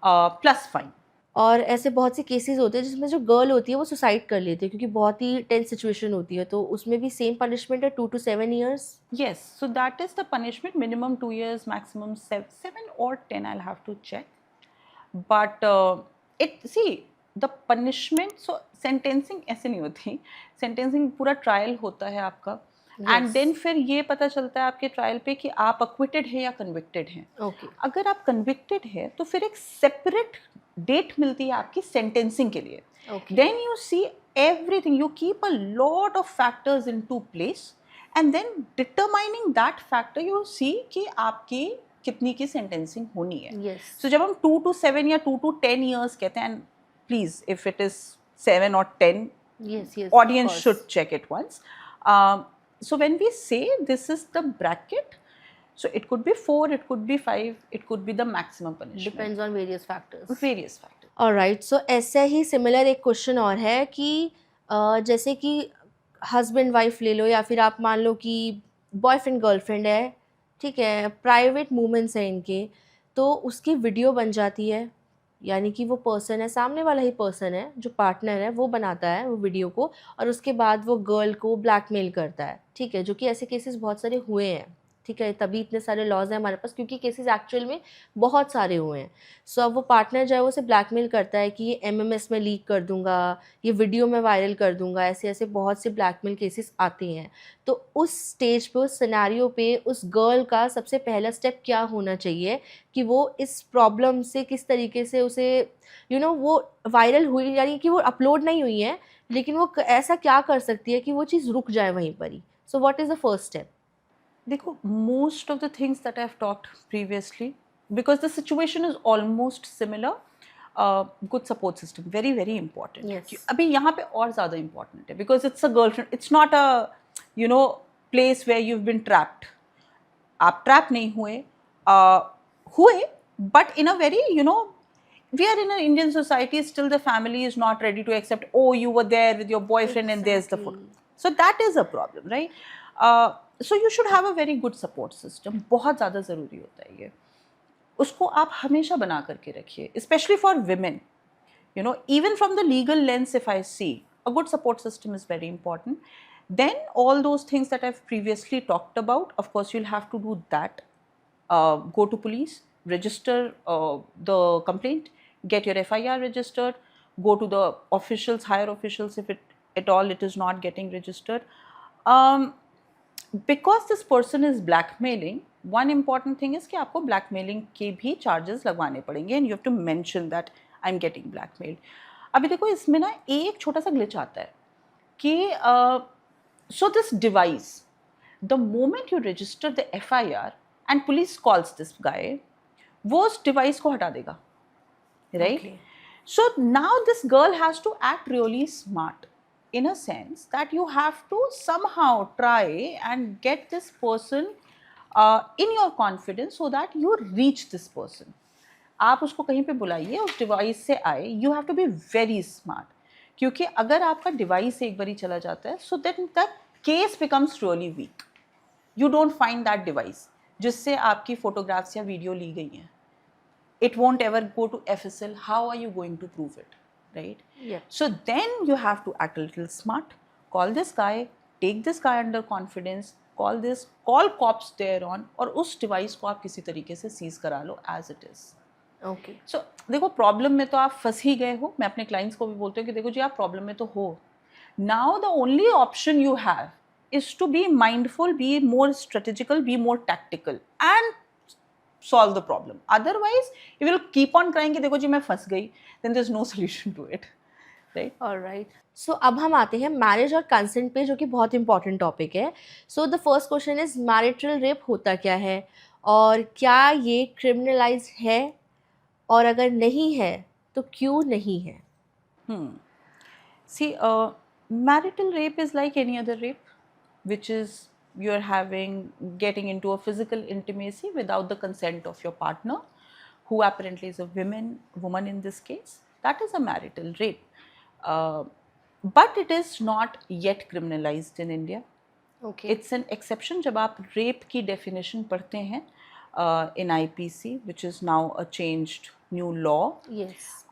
plus fine. और ऐसे बहुत से cases होते हैं जिसमें जो girl होती है वो सुसाइड कर लेती है क्योंकि बहुत ही टेंस सिचुएशन होती है, तो उसमें भी सेम पनिशमेंट है 2 to 7 years. Yes, so that is the punishment, minimum 2 years, maximum 7 or 10, I'll have to check. But the punishment, so sentencing ऐसे नहीं होती, sentencing पूरा ट्रायल होता है आपका. एंड देन फिर ये पता चलता है आपके ट्रायल पे कि आप अक्विटेड हैं या कन्विक्टेड हैं. Okay. अगर आप कन्विक्टेड हैं तो फिर एक सेपरेट डेट मिलती है आपकी सेंटेंसिंग के लिए. Then you see everything, you keep a lot of factors into place and then determining that factor you see कि आपकी कितनी की सेंटेंसिंग होनी है. Yes. सो जब हम 2 to 7 या 2 to 10 years कहते हैं, please if it is 7 or 10, Yes, audience should check it once. So when we say this is the bracket, so it could be 4, it could be 5, it could be the maximum punishment. Depends on various factors. Various factors. Alright, so ऐसे ही similar एक question और है कि जैसे कि husband wife ले लो, या फिर आप मान लो कि बॉयफ्रेंड गर्लफ्रेंड है, ठीक है, प्राइवेट मूवमेंट्स हैं इनके, तो उसकी वीडियो बन जाती है, यानी कि वो पर्सन है, सामने वाला ही पर्सन है, जो पार्टनर है वो बनाता है वो वीडियो को, और उसके बाद वो गर्ल को ब्लैकमेल करता है, ठीक है, जो कि ऐसे केसेस बहुत सारे हुए हैं, ठीक है, तभी इतने सारे लॉज हैं हमारे पास, क्योंकि केसेस एक्चुअल में बहुत सारे हुए हैं। सो अब वो पार्टनर जो है वो उसे ब्लैकमेल करता है कि ये एमएमएस में लीक कर दूंगा, ये वीडियो में वायरल कर दूंगा, ऐसे ऐसे बहुत से ब्लैकमेल केसेस आते हैं। तो उस स्टेज पे, उस सिनेरियो पे, उस गर्ल का सबसे पहला स्टेप क्या होना चाहिए कि वो इस प्रॉब्लम से किस तरीके से उसे वो वायरल हुई, यानी कि वो अपलोड नहीं हुई है, लेकिन वो ऐसा क्या कर सकती है कि वो चीज़ रुक जाए वहीं पर ही। So what is the first step? देखो, most of the things that I've talked previously, because the situation is almost similar, good support system very very important. Yes. अभी यहाँ पे और ज़्यादा important है, because it's a girlfriend, it's not a place where you've been trapped. आप trap नहीं हुए, हुए, but in a very, we are in an Indian society, still the family is not ready to accept, oh, you were there with your boyfriend and there's the foot. So that is a problem, right? So you should have a very good support system. बहुत ज़्यादा ज़रूरी होता है ये, उसको आप हमेशा बना करके रखिए, especially for women. Even from the legal lens, if I see, a good support system is very important. Then all those things that I've previously talked about, of course you'll have to do that. Go to police, register the complaint, get your FIR registered, go to the officials, higher officials, if at all it is not getting registered. Because this person is blackmailing, one important thing is कि आपको blackmailing के भी charges लगवाने पड़ेंगे, and you have to mention that I'm getting blackmailed. अभी देखो, इसमें ना एक छोटा सा glitch आता है कि so this device, the moment you register the FIR and police calls this guy, वो उस device को हटा देगा, right? Okay. So now this girl has to act really smart, in a sense that you have to somehow try and get this person in your confidence so that you reach this person. आप उसको कहीं पे बुलाइए, उस device से आए, you have to be very smart, क्योंकि अगर आपका डिवाइस एक बारी चला जाता है, so then the case becomes really weak. You don't find that device जिससे आपकी फोटोग्राफ्स या वीडियो ली गई हैं. It won't ever go to FSL. How are you going to prove it, right? Yeah. So then you have to act a little smart. Call this guy, take this guy under confidence, call cops thereon, और उस device को आप किसी तरीके से seize करा लो as it is. Okay. So देखो, problem में तो आप फंस ही गए हो. मैं अपने clients को भी बोलती हूँ कि देखो जी, आप problem में तो हो. Now the only option you have is to be mindful, be more strategical, be more tactical, and solve the problem. Otherwise, you will keep on crying कि देखो जी मैं फंस गई, then there's no solution to it, right? Alright. So अब हम आते हैं marriage और कंसेंट पे, जो कि बहुत इंपॉर्टेंट टॉपिक है. So the first question is, marital rape होता क्या है, और क्या ये क्रिमिनलाइज है, और अगर नहीं है तो क्यों नहीं है? See, marital rape is like any other rape, which is you're getting into a physical intimacy without the consent of your partner, who apparently is a woman in this case. That is a marital rape. But it is not yet criminalized in India. Okay. It's an exception. जब आप rape की definition पढ़ते हैं in IPC, which is now a changed new law. Yes.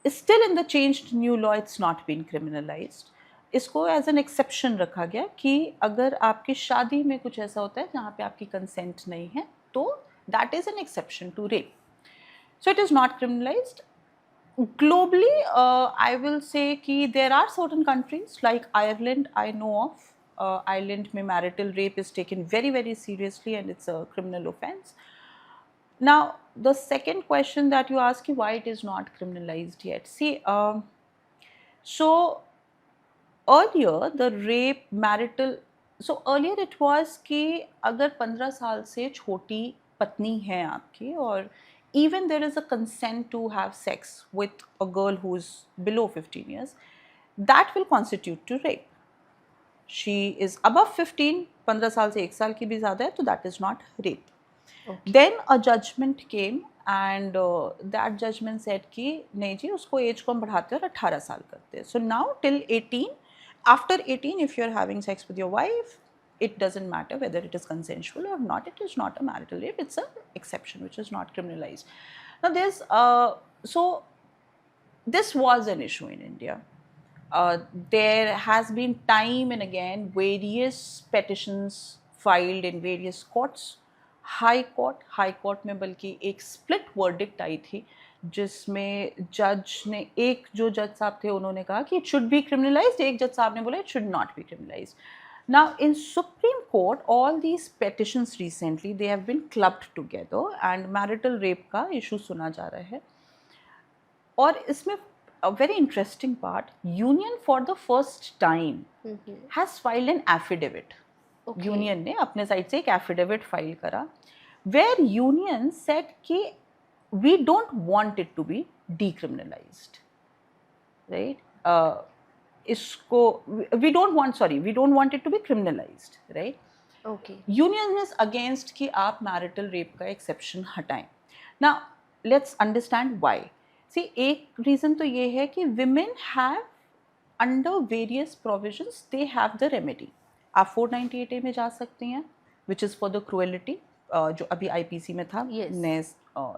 Still in the changed new law, it's not been criminalized. इसको as an exception रखा गया कि अगर आपकी शादी में कुछ ऐसा होता है जहाँ पे आपकी कंसेंट नहीं है, तो that is an exception to rape. So it is not criminalised. Globally, I will say कि there are certain countries like Ireland, I know of. Ireland में marital rape is taken very very seriously and it's a criminal offense. Now the second question that you ask, why it is not criminalized yet. See, so earlier the rape marital, so earlier it was कि अगर 15 साल से छोटी पत्नी है आपकी, और even there is a consent to have sex with a girl who is below 15 years, that will constitute to rape. She is above 15, 15 साल से 1 साल की भी ज़्यादा है, तो that is not rape. Okay. Then a judgment came and that judgment said कि नहीं जी उसको एज को हम बढ़ाते हैं और 18 साल करते हैं. So now till 18, after 18 if you're having sex with your wife, it doesn't matter whether it is consensual or not, it is not a marital rape, it's an exception which is not criminalized. Now there's so this was an issue in India. There has been time and again various petitions filed in various courts. High court में बल्कि एक split verdict आई थी जिसमें जज ने, एक जो जज साहब थे उन्होंने कहा कि इट शुड बी क्रिमिनलाइज्ड, एक जज साहब ने बोला it should not be criminalised. Now in Supreme Court all these petitions recently they have been clubbed together and marital rape का इशू सुना जा रहा है. और इसमें a very interesting part, union for the first time has filed an affidavit. Union ने अपने side से एक एफिडेविट फाइल करा वेयर यूनियन सेड कि we don't want it to be decriminalised, right. इसको we don't want it to be criminalised, right. Okay, union is against कि आप marital rape का एक्सेप्शन हटाएं. Now let's understand why. See, एक reason तो ये है कि women have under various provisions they have the remedy. आप 498A में जा सकते हैं which is for the cruelty, जो अभी IPC में था, नए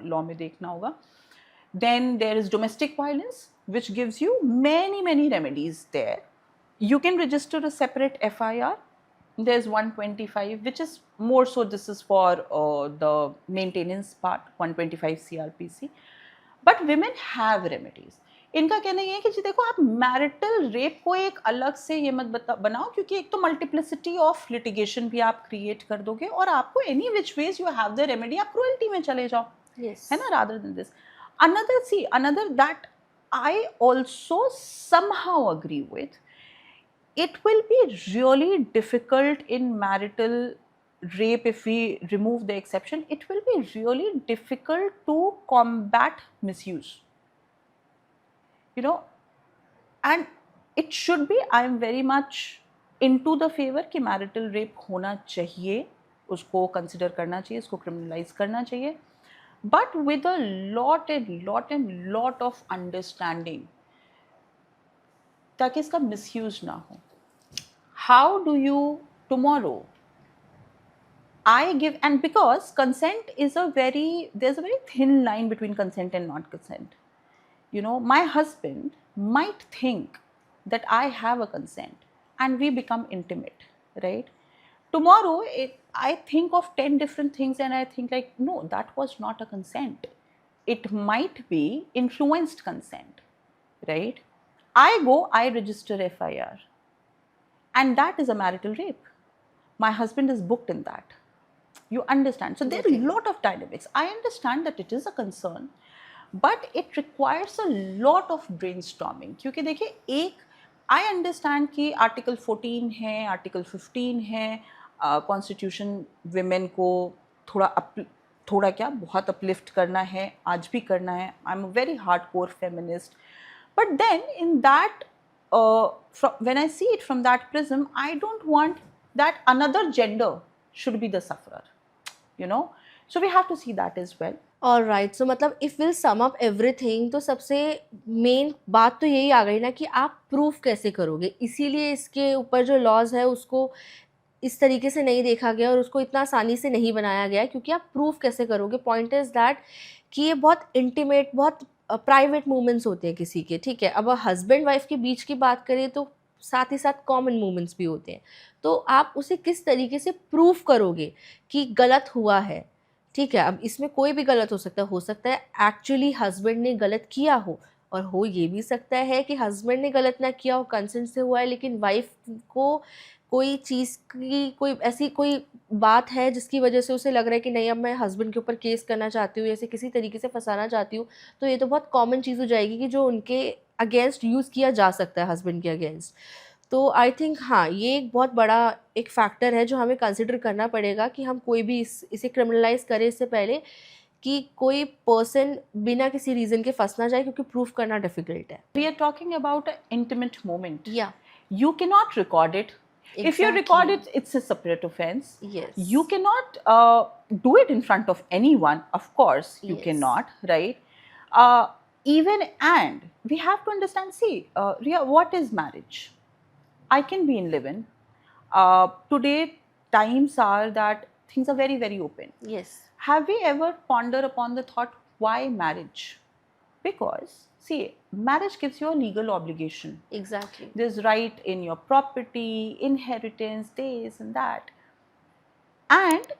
लॉ में देखना होगा. Then there is domestic violence which gives you many remedies there. You can register a separate FIR. There is 125 which is more so this is for the maintenance part, 125 CRPC. But women have remedies. इनका कहना ये है कि जी देखो आप marital rape को एक अलग से ये मत बनाओ, क्योंकि एक तो मल्टीप्लिसिटी ऑफ लिटिगेशन भी आप क्रिएट कर दोगे और आपको any which ways you have the remedy, आप क्रूएल्टी में चले जाओ, है ना, rather than this. Another that I also somehow agree with, it will be really difficult in marital rape if we remove the exception. It will be really difficult to combat misuse. You know, and it should be, I am very much into the favor कि marital rape होना चाहिए, उसको consider करना चाहिए, उसको criminalize करना चाहिए, but with a lot of understanding ताकि इसका misuse ना हो. How do you tomorrow I give, and because consent is there's a very thin line between consent and not consent. You know, my husband might think that I have a consent and we become intimate, right? Tomorrow I think of 10 different things and I think like, no, that was not a consent. It might be influenced consent, right? I register FIR and that is a marital rape. My husband is booked in that. You understand? So there are a lot of dynamics. I understand that it is a concern, but it requires a lot of brainstorming. क्योंकि देखिए, एक I understand कि article 14 है, article 15 है, constitution women को थोड़ा क्या बहुत अपलिफ्ट करना है, आज भी करना है. I am a very hardcore feminist, but then in that when I see it from that prism, I don't want that another gender should be the sufferer, you know. So we have to see that as well. Alright, so मतलब if we'll sum up everything, तो सबसे main बात तो यही आ गई ना कि आप प्रूफ कैसे करोगे. इसीलिए इसके ऊपर जो लॉज है उसको इस तरीके से नहीं देखा गया और उसको इतना आसानी से नहीं बनाया गया, क्योंकि आप प्रूफ कैसे करोगे. पॉइंट इज़ दैट कि ये बहुत इंटीमेट, बहुत प्राइवेट मूवमेंट्स होते हैं किसी के, ठीक है. अब हस्बैंड वाइफ के बीच की बात करें तो साथ ही साथ कॉमन मूवमेंट्स भी होते हैं. तो आप उसे किस तरीके से प्रूफ करोगे कि गलत हुआ है, ठीक है. अब इसमें कोई भी गलत हो सकता है एक्चुअली हस्बैंड ने गलत किया हो, और हो ये भी सकता है कि हस्बैंड ने गलत ना किया हो, कंसेंट से हुआ है, लेकिन वाइफ को कोई चीज़ की कोई ऐसी कोई बात है जिसकी वजह से उसे लग रहा है कि नहीं अब मैं हस्बैंड के ऊपर केस करना चाहती हूँ, ऐसे किसी तरीके से फंसाना चाहती हूँ. तो ये तो बहुत कॉमन चीज़ हो जाएगी कि जो उनके अगेंस्ट यूज़ किया जा सकता है, हस्बैंड के अगेंस्ट. तो आई थिंक हाँ, ये एक बहुत बड़ा एक फैक्टर है जो हमें कंसिडर करना पड़ेगा कि हम कोई भी इसे क्रिमिनलाइज करें इससे पहले कि कोई पर्सन बिना किसी रीज़न के फंस ना जाए, क्योंकि प्रूफ करना डिफिकल्ट है. We are talking about an intimate moment. Yeah. You cannot record it. If you record Exactly. it, it's a separate offense. Yes. You cannot do it in front of anyone, of course, you Yes. cannot, right? Even and we have to understand, see, Ria, what is marriage? I can be in live-in. Today, times are that things are very, very open. Yes. Have we ever pondered upon the thought, why marriage? Because, see, marriage gives you a legal obligation. Exactly. There's right in your property, inheritance, this and that. And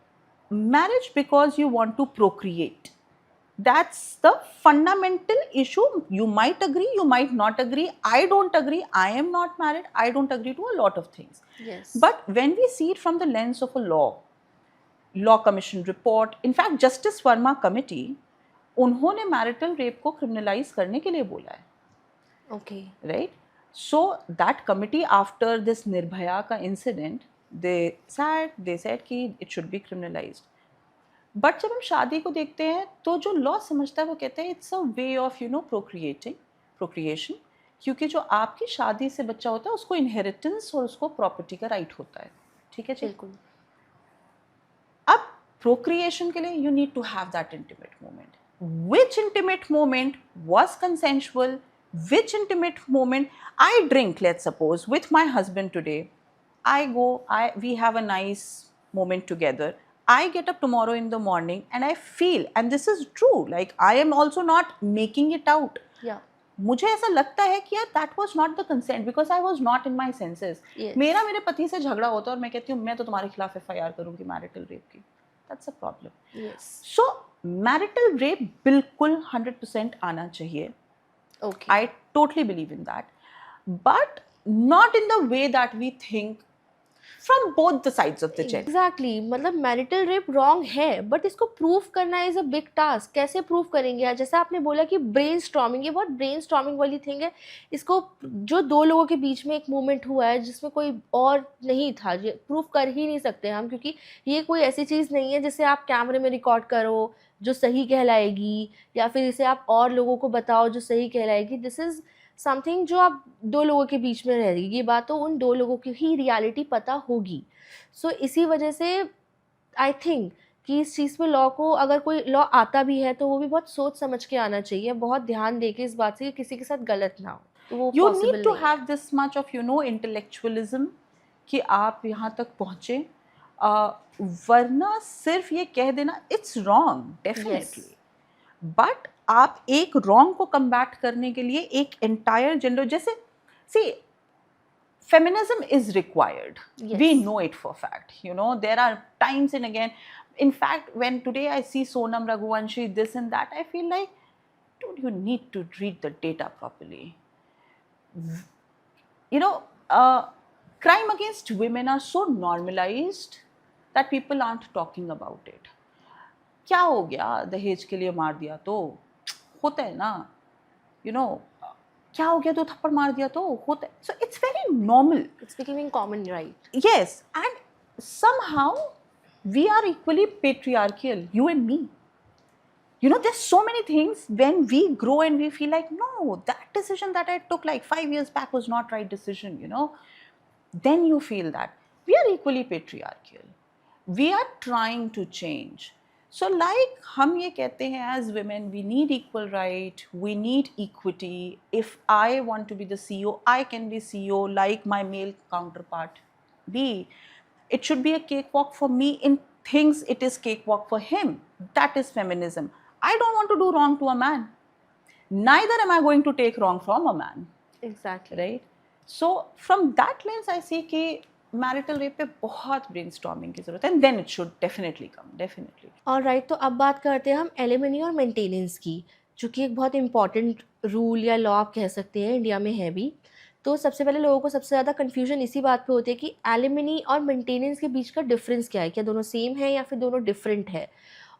marriage because you want to procreate. That's the fundamental issue. You might agree, you might not agree. I don't agree. I am not married. I don't agree to a lot of things. Yes. But when we see it from the lens of a law commission report, in fact, Justice Verma committee, उन्होंने marital rape को criminalize करने के लिए बोला है. Okay. Right? So that committee, after this Nirbhaya ka incident, they said कि it should be criminalized. But जब हम शादी को देखते हैं तो जो लॉ समझता है वो कहते हैं it's a way of procreation, क्योंकि जो आपकी शादी से बच्चा होता है उसको इनहेरिटेंस और उसको प्रॉपर्टी का राइट होता है. ठीक है जी. बिल्कुल. अब प्रोक्रिएशन के लिए you need to have that intimate moment. Which intimate moment was consensual? Which intimate moment? I drink, let's suppose, with my husband today. We have a nice moment together. I get up tomorrow in the morning and I feel, and this is true, like I am also not making it out. Yeah. मुझे ऐसा लगता है कि यार that was not the consent because I was not in my senses. Yes. मेरे पति से झगड़ा होता है और मैं कहती हूँ मैं तो तुम्हारे खिलाफ FIR करूँगी मैरिटल रेप की. That's a problem. Yes. So marital rape बिल्कुल 100% आना चाहिए. Okay. I totally believe in that, but not in the way that we think from both the sides of the chain. Exactly. मतलब marital rape wrong है but इसको prove करना is a big task. कैसे prove करेंगे यार? जैसे आपने बोला कि ब्रेन स्टॉर्मिंग, ये बहुत ब्रेन स्टॉर्मिंग वाली थिंग है. इसको जो दो लोगों के बीच में एक मोमेंट हुआ है जिसमें कोई और नहीं था, ये प्रूव कर ही नहीं सकते हम, क्योंकि ये कोई ऐसी चीज़ नहीं है जिसे आप कैमरे में रिकॉर्ड करो जो सही कहलाएगी, या फिर इसे आप और लोगों को बताओ जो सही कहलाएगी. दिस इज़ समथिंग जो आप दो लोगों के बीच में रहेगी. ये बात तो उन दो लोगों की ही रियलिटी पता होगी. सो इसी वजह से आई थिंक कि इस चीज़ में लॉ को, अगर कोई लॉ आता भी है तो वो भी बहुत सोच समझ के आना चाहिए, बहुत ध्यान दे के इस बात से कि किसी के साथ गलत ना हो. तो वो You possible need to नहीं है. have this much of intellectualism कि आप यहाँ तक पहुँचे. वरना सिर्फ ये कह देना इट्स रॉन्ग, डेफिनेटली. बट आप एक रॉन्ग को कम्बैट करने के लिए एक एंटायर जेंडर, जैसे सी feminism is required. Yes. We know it for fact. There are times and again. In fact, when today I see Sonam Raghuvanshi, this and that, I feel like, dude, you need to read the data properly. Crime against women are so normalized that people aren't talking about it. क्या हो गया, दहेज के लिए मार दिया तो होता है ना, क्या हो गया, 2 थप्पड़ मार दिया तो होता है. So it's very normal. It's becoming common, right? Yes, and somehow we are equally patriarchal, you and me. There's so many things when we grow and we feel like, no, that decision that I took like 5 years back was not right decision, Then you feel that. We are equally patriarchal. We are trying to change. So like हम ये कहते हैं as women, we need equal right, we need equity. If I want to be the CEO, I can be CEO like my male counterpart be. It should be a cakewalk for me in things, it is cakewalk for him. That is feminism. I don't want to do wrong to a man. Neither am I going to take wrong from a man. Exactly. Right? So from that lens, I see कि marital rape पे बहुत brainstorming की ज़रूरत है, and then it should definitely come, definitely. Alright, तो अब बात करते हैं हम एलिमनी और मेंटेनेंस की, जो कि एक बहुत इंपॉर्टेंट रूल या लॉ आप कह सकते हैं, इंडिया में है भी. तो सबसे पहले लोगों को सबसे ज़्यादा कन्फ्यूजन इसी बात पे होती है कि एलिमनी और मेंटेनेंस के बीच का डिफरेंस क्या है, क्या दोनों सेम है या फिर दोनों डिफरेंट है.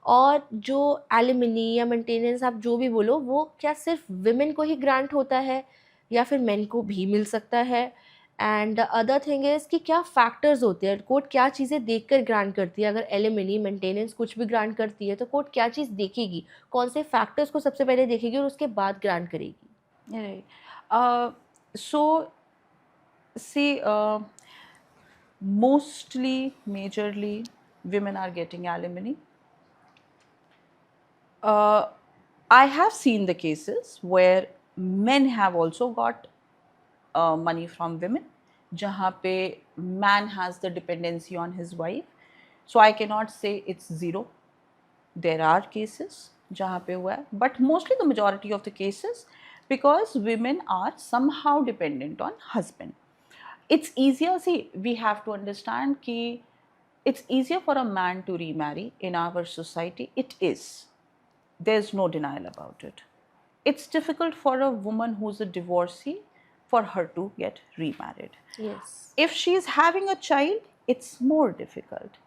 और जो एलिमनी या मेंटेनेंस आप जो भी बोलो, वो क्या सिर्फ विमेन को ही ग्रांट होता है या फिर मेन को भी मिल सकता है. एंड अदर थिंग इज़ कि क्या फैक्टर्स होते हैं, कोर्ट क्या चीज़ें देखकर ग्रांट करती है. अगर एलिमनी, मेंटेनेंस कुछ भी ग्रांट करती है तो कोर्ट क्या चीज़ देखेगी, कौन से फैक्टर्स को सबसे पहले देखेगी और उसके बाद ग्रांट करेगी. So see, mostly, majorly, women are getting alimony. I have seen the cases where men have also got money from women, जहाँ पे man has the dependency on his wife. So I cannot say it's zero. There are cases जहाँ पे हुआ है, but mostly the majority of the cases, because women are somehow dependent on husband. It's easier, see, we have to understand कि it's easier for a man to remarry in our society. It is. There's no denial about it. It's difficult for a woman who's a divorcee for her to get remarried. Yes. If she's having a child, it's more difficult.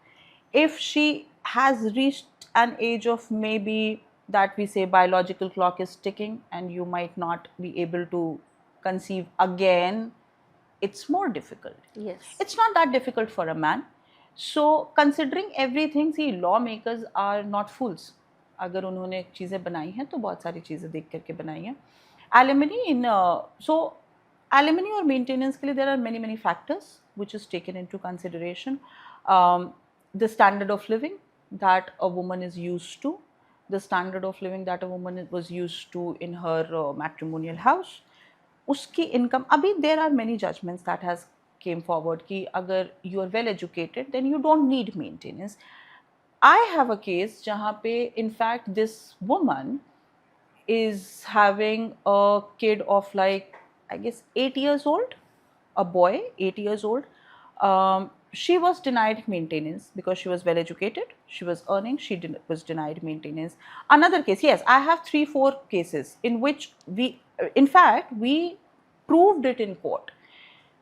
If she has reached an age of maybe that we say biological clock is ticking and you might not be able to conceive again, it's more difficult. Yes. It's not that difficult for a man. So considering everything, see, lawmakers are not fools. अगर उन्होंने चीज़ें बनाई हैं तो बहुत सारी चीज़ें देख करके बनाई हैं. Alimony in so alimony or maintenance के लिए there are many factors which is taken into consideration. The standard of living that a woman is used to, the standard of living that a woman was used to in her matrimonial house. उसकी income, अभी there are many judgments that has came forward कि अगर you are well educated then you don't need maintenance. I have a case जहाँ पे in fact this woman is having a kid of like I guess 8 years old, a boy 8 years old. She was denied maintenance because she was well educated, she was earning, was denied maintenance. Another case, yes, I have 3-4 cases in which in fact we proved it in court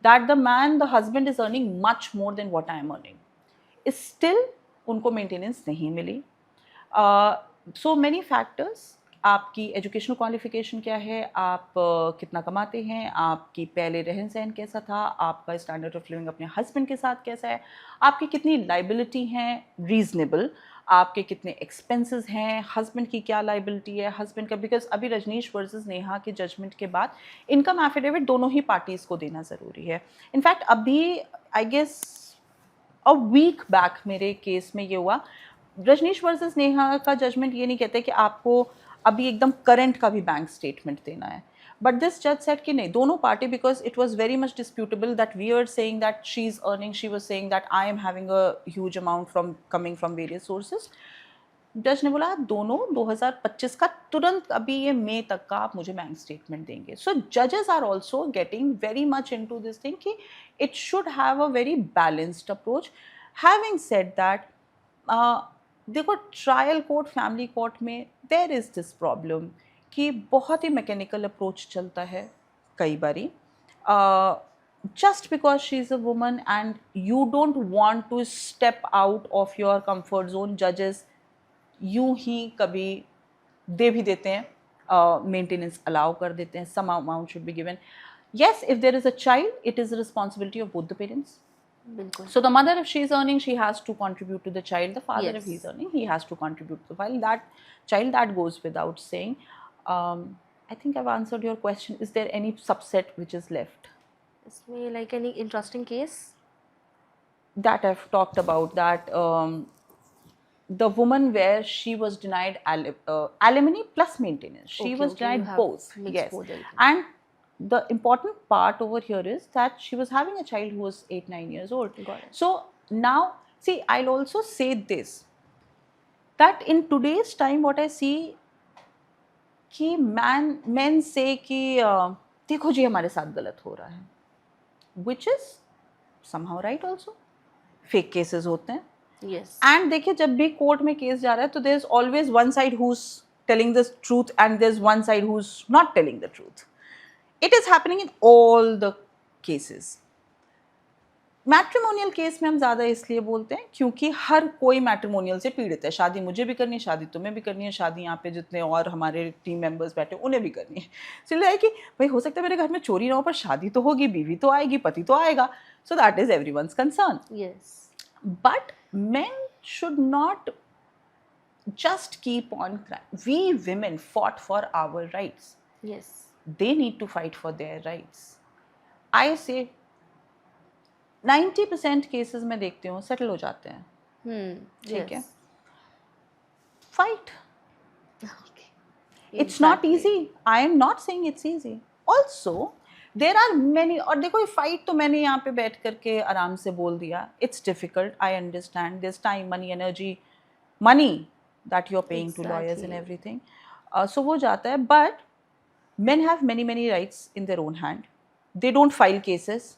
that the husband is earning much more than what I am earning, is still उनको maintenance नहीं मिली. So many factors. आपकी educational qualification क्या है, आप कितना कमाते हैं, आपकी पहले रहन सहन कैसा था, आपका स्टैंडर्ड ऑफ लिविंग अपने हस्बैंड के साथ कैसा है, आपकी कितनी लाइबिलिटी हैं रीजनेबल, आपके कितने एक्सपेंसेस हैं, हस्बैंड की क्या लाइबिलिटी है, हस्बैंड का, बिकॉज अभी रजनीश वर्सेस नेहा के जजमेंट के बाद इनकम एफिडेविट दोनों ही पार्टीज़ को देना ज़रूरी है. इनफैक्ट अभी I guess a week back मेरे केस में ये हुआ. रजनीश वर्सेस नेहा का जजमेंट ये नहीं कहते कि आपको अभी एकदम करंट का भी बैंक स्टेटमेंट देना है, बट दिस जज सेड कि नहीं, दोनों party, because it was very much disputable that we are saying that she is earning, she was saying that I am having a huge amount from coming from various sources. जज ने बोला दोनों 2025 का तुरंत अभी ये मई तक का आप मुझे बैंक स्टेटमेंट देंगे. सो जजेस are also getting very much into this thing कि it should have a very balanced approach. Having said that, देखो ट्रायल कोर्ट, फैमिली कोर्ट में देर इज़ दिस प्रॉब्लम कि बहुत ही मैकेनिकल अप्रोच चलता है कई बारी. just because she is a woman and you don't want to step out of your comfort zone, judges यूं ही कभी दे भी देते हैं, मेंटेनेंस अलाउ कर देते हैं, some amount should be given. yes, if there is a child, it is the responsibility of both the parents. So the mother, if she is earning, she has to contribute to the child. The father, Yes. if he is earning, he has to contribute to the child. That child, that goes without saying. I think I've answered your question. Is there any subset which is left? इसमें like any interesting case? That I've talked about, that the woman where she was denied alimony plus maintenance. She was you denied have both. mixed Yes. both everything. And the important part over here is that she was having a child who was 8-9 years old. Got it. So now, see, I'll also say this, that in today's time what I see कि men say कि देखो जी हमारे साथ गलत हो रहा है, which is somehow right also. Fake cases होते हैं. Yes. And देखिए जब भी कोर्ट में केस जा रहा है तो there's always one side who's telling the truth and there's one side who's not telling the truth. It is happening in all the cases. Matrimonial case में हम ज़्यादा इसलिए बोलते हैं क्योंकि हर कोई मैट्रिमोनियल से पीड़ित है. शादी मुझे भी करनी है, शादी तुम्हें भी करनी है, शादी यहाँ पे जितने और हमारे टीम मेंबर्स बैठे उन्हें भी करनी है. इसलिए है कि भाई हो सकता है मेरे घर में चोरी ना हो पर शादी तो होगी, बीवी तो आएगी, पति तो आएगा. So that is everyone's concern. Yes. But men should not just keep on crying. We women fought for our rights. Yes. They need to fight for their rights. I say 90% cases में देखती हूँ settle हो जाते हैं, ठीक है. Fight. It's not easy. I am not saying it's easy. Also, there are many. और देखो फाइट तो मैंने यहाँ पे बैठ करके आराम से बोल दिया. It's difficult. I understand. There's time, money, energy, money that you're paying to lawyers and everything. So वो जाता है. But men have many rights in their own hand. They don't file cases.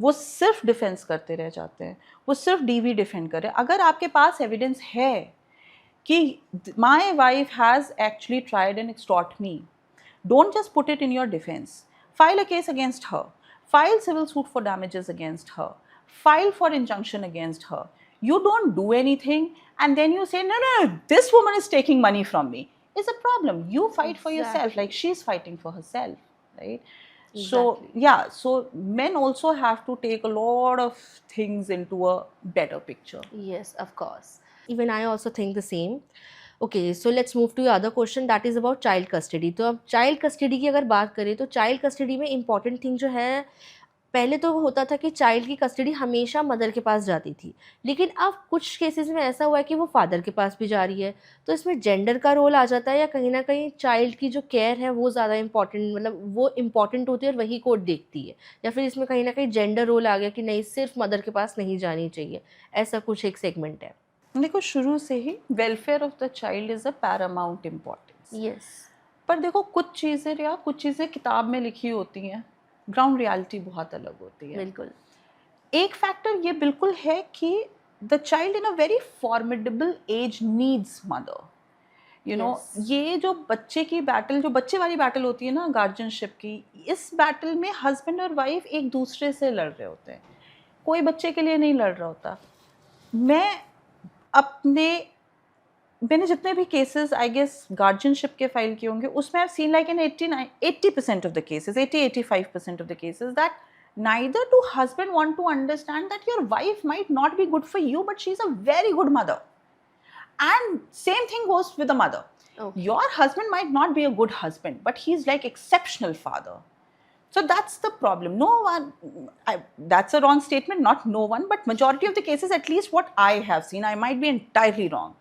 वो सिर्फ डिफेंस करते रह जाते हैं. वो सिर्फ डीवी डिफेंड करे. अगर आपके पास एविडेंस है कि my wife has actually tried and extort me, don't just put it in your defense. File a case against her. File civil suit for damages against her. File for injunction against her. You don't do anything and then you say, no, this woman is taking money from me. It's a problem. You fight for yourself like she's fighting for herself, right? So, yeah, so men also have to take a lot of things into a better picture. Yes, of course. Even I also think the same. Okay, so let's move to the other question, that is about child custody. तो अब child custody की अगर बात करें तो child custody में important thing जो है, पहले तो होता था कि चाइल्ड की कस्टडी हमेशा मदर के पास जाती थी, लेकिन अब कुछ केसेस में ऐसा हुआ है कि वो फादर के पास भी जा रही है. तो इसमें जेंडर का रोल आ जाता है या कहीं ना कहीं चाइल्ड की जो केयर है वो ज़्यादा इंपॉर्टेंट, मतलब वो इम्पॉर्टेंट होती है और वही कोर्ट देखती है, या फिर इसमें कहीं ना कहीं जेंडर रोल आ गया कि नहीं सिर्फ मदर के पास नहीं जानी चाहिए, ऐसा कुछ एक सेगमेंट है. देखो शुरू से ही welfare of the child is a paramount importance. Yes. पर देखो कुछ चीज़ें किताब में लिखी होती हैं, ग्राउंड रियलिटी बहुत अलग होती है. बिल्कुल. एक फैक्टर ये बिल्कुल है कि the child in a very formidable age needs mother. You know, ये जो बच्चे की बैटल, जो बच्चे वाली बैटल होती है ना गार्जियनशिप की, इस बैटल में हस्बैंड और वाइफ एक दूसरे से लड़ रहे होते हैं. कोई बच्चे के लिए नहीं लड़ रहा होता. मैंने जितने भी केसेस आई गेस गार्जियनशिप के फाइल किए होंगे उसमें I seen like in 80% of the cases, 80-85% of the cases that neither do husband want to understand that your wife might not be good for you but she's a very good mother, and same thing goes with the mother. Okay. Your husband might not be a good husband but he's like exceptional father. So that's the problem. No one, that's a wrong statement, not no one, but majority of the cases, at least what I have seen, I might be entirely wrong.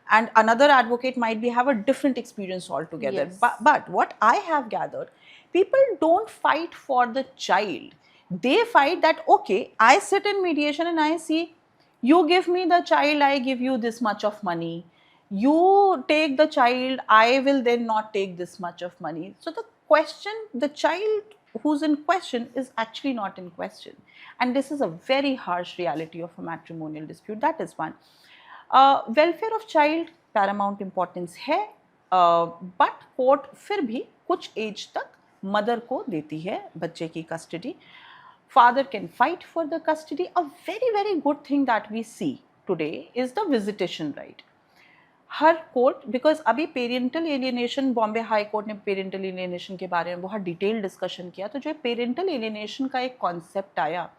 And another advocate might have a different experience altogether. Yes. But what I have gathered, people don't fight for the child. They fight that, okay, I sit in mediation and I see, you give me the child, I give you this much of money. You take the child, I will then not take this much of money. So the question, the child who's in question is actually not in question. And this is a very harsh reality of a matrimonial dispute. That is one. Welfare of child paramount importance है, but court फिर भी कुछ as तक mother को देती है बच्चे की custody. Father can fight for the custody. A very good thing that we see today is the visitation right. हर कोर्ट, बिकॉज अभी parental alienation, Bombay high court ने पेरेंटल एलियनेशन के बारे में बहुत डिटेल डिस्कशन किया. तो जो पेरेंटल एलियनेशन का एक कॉन्सेप्ट आया,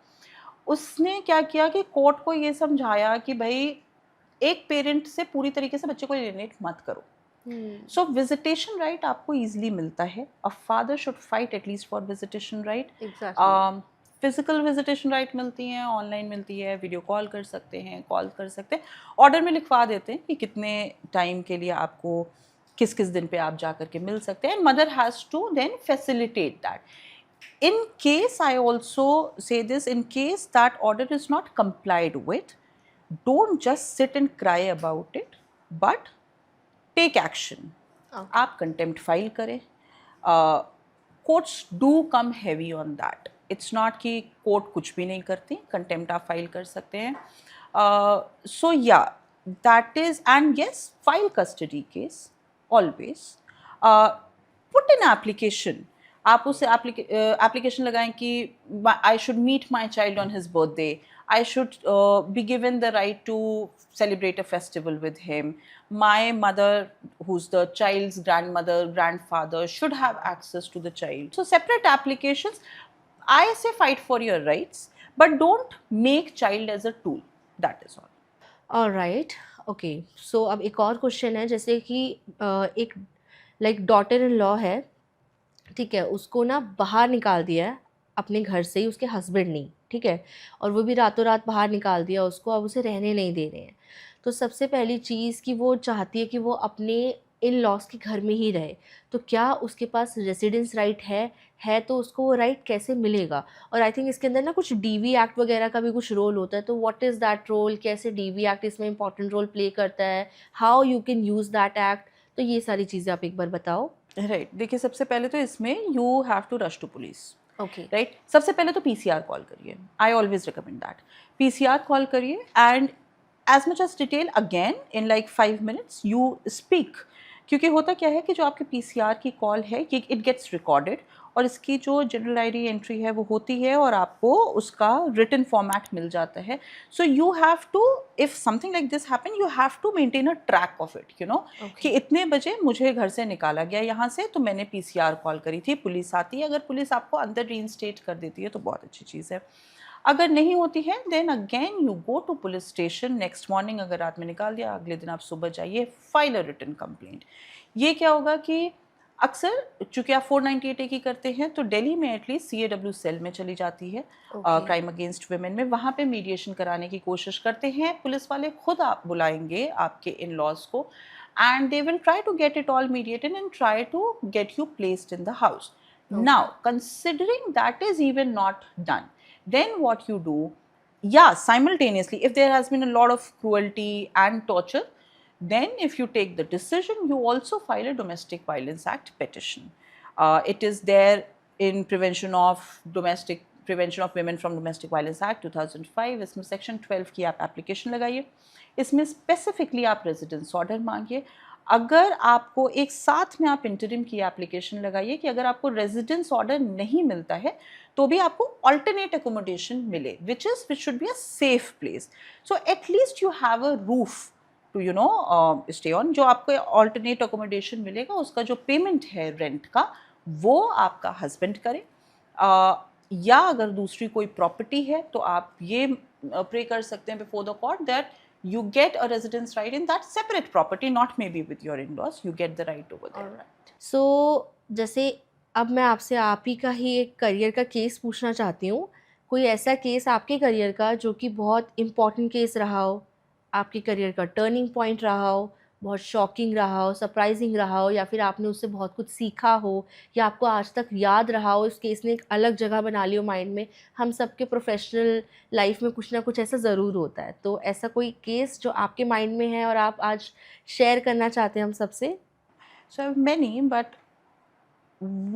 उसने क्या किया कि कोर्ट को ये समझाया कि भाई एक पेरेंट से पूरी तरीके से बच्चे को एलियनेट मत करो. सो विजिटेशन राइट आपको ईजिली मिलता है. A father should fight at least for visitation right. Physical visitation right मिलती हैं, ऑनलाइन मिलती है, वीडियो कॉल कर सकते हैं, कॉल कर सकते हैं, ऑर्डर में लिखवा देते हैं कि कितने टाइम के लिए आपको किस किस दिन पे आप जा करके मिल सकते हैं. And mother has to then facilitate that. In case, I also say this, in case that order is not complied with, don't just sit and cry about it, but take action. Okay. आप contempt file करें. Courts do come heavy on that. It's not कि court कुछ भी नहीं करती, contempt आप file कर सकते हैं. So yeah, that is, and yes, file custody case always. Put an application. आप उस एप्लीकेशन लगाएं कि I should meet my child on his birthday, I should be given the right to celebrate a festival with him, my mother who is the child's grandmother grandfather should have access to the child. So separate applications. I say fight for your rights but don't make child as a tool. That is all. Alright. Okay, so अब एक और question है, जैसे कि एक like daughter in law है, ठीक है, उसको ना बाहर निकाल दिया है अपने घर से ही उसके हस्बैंड ने, ठीक है, और वो भी रातों रात बाहर निकाल दिया उसको, अब उसे रहने नहीं दे रहे हैं। तो सबसे पहली चीज़ कि वो चाहती है कि वो अपने इन लॉज के घर में ही रहे, तो क्या उसके पास रेसिडेंस राइट है तो उसको वो राइट कैसे मिलेगा? और आई थिंक इसके अंदर ना कुछ डीवी एक्ट वगैरह का भी कुछ रोल होता है, तो व्हाट इज़ दैट रोल, कैसे डीवी एक्ट इसमें इंपॉर्टेंट रोल प्ले करता है, how you can use that act, तो ये सारी चीज़ें आप एक बार बताओ। राइट, देखिए सबसे पहले तो इसमें you have to rush to police. Okay. Right, सबसे पहले तो पीसीआर कॉल करिए, I always recommend that. PCR call करिए and as much as detail again in like 5 minutes you speak, क्योंकि होता क्या है कि जो आपके पीसीआर की कॉल है ये इट गेट्स रिकॉर्डेड और इसकी जो जनरल आईडी एंट्री है वो होती है और आपको उसका रिटन फॉर्मेट मिल जाता है। So you have to, if something like this happen, you have to maintain a track of it, you know, कि इतने बजे मुझे घर से निकाला गया यहाँ से, तो मैंने पीसीआर कॉल करी थी, पुलिस आती है, अगर पुलिस आपको अंदर रीइंस्टेट कर देती है तो बहुत अच्छी चीज़ है। अगर नहीं होती है then again you go to police station, next morning अगर रात में निकाल दिया अगले दिन आप सुबह जाइए, फाइल अ रिटन कंप्लेंट। ये क्या होगा कि अक्सर चूंकि आप 498A की करते हैं तो दिल्ली में एटलीस्ट CAW सेल में चली जाती है, क्राइम अगेंस्ट वुमेन में, वहाँ पे मीडिएशन कराने की कोशिश करते हैं पुलिस वाले, खुद आप बुलाएंगे आपके इन लॉज को and they will try to get it all mediated and try to get you placed in the house. Now considering that is even not done, then what you do, yeah, simultaneously if there has been a lot of cruelty and torture, then if you take the decision you also file a domestic violence act petition. It is there in prevention of women from domestic violence act 2005, इसमें section 12 की आप application लगाइए, इसमें specifically आप residence order मांगिए। अगर आपको एक साथ में आप इंटरिम की एप्लीकेशन लगाइए कि अगर आपको रेजिडेंस ऑर्डर नहीं मिलता है तो भी आपको अल्टरनेट अकोमोडेशन मिले, which should be a safe place, so at least you have a roof to you know stay on. जो आपको अल्टरनेट अकोमोडेशन मिलेगा उसका जो पेमेंट है रेंट का वो आपका हस्बैंड करे, या अगर दूसरी कोई प्रॉपर्टी है तो आप ये प्रे कर सकते हैं before the court that you get a residence right in that separate property, not maybe with your in-laws, you get the right over there. Alright. So, जैसे अब मैं आपसे आप ही का ही एक करियर का केस पूछना चाहती हूँ, कोई ऐसा केस आपके करियर का जो कि बहुत इम्पॉर्टेंट केस रहा हो, आपके करियर का टर्निंग पॉइंट रहा हो, बहुत शॉकिंग रहा हो, सरप्राइजिंग रहा हो, या फिर आपने उससे बहुत कुछ सीखा हो, या आपको आज तक याद रहा हो, इस केस ने एक अलग जगह बना ली हो माइंड में। हम सबके प्रोफेशनल लाइफ में कुछ ना कुछ ऐसा ज़रूर होता है, तो ऐसा कोई केस जो आपके माइंड में है और आप आज शेयर करना चाहते हैं हम सबसे? So I have many, but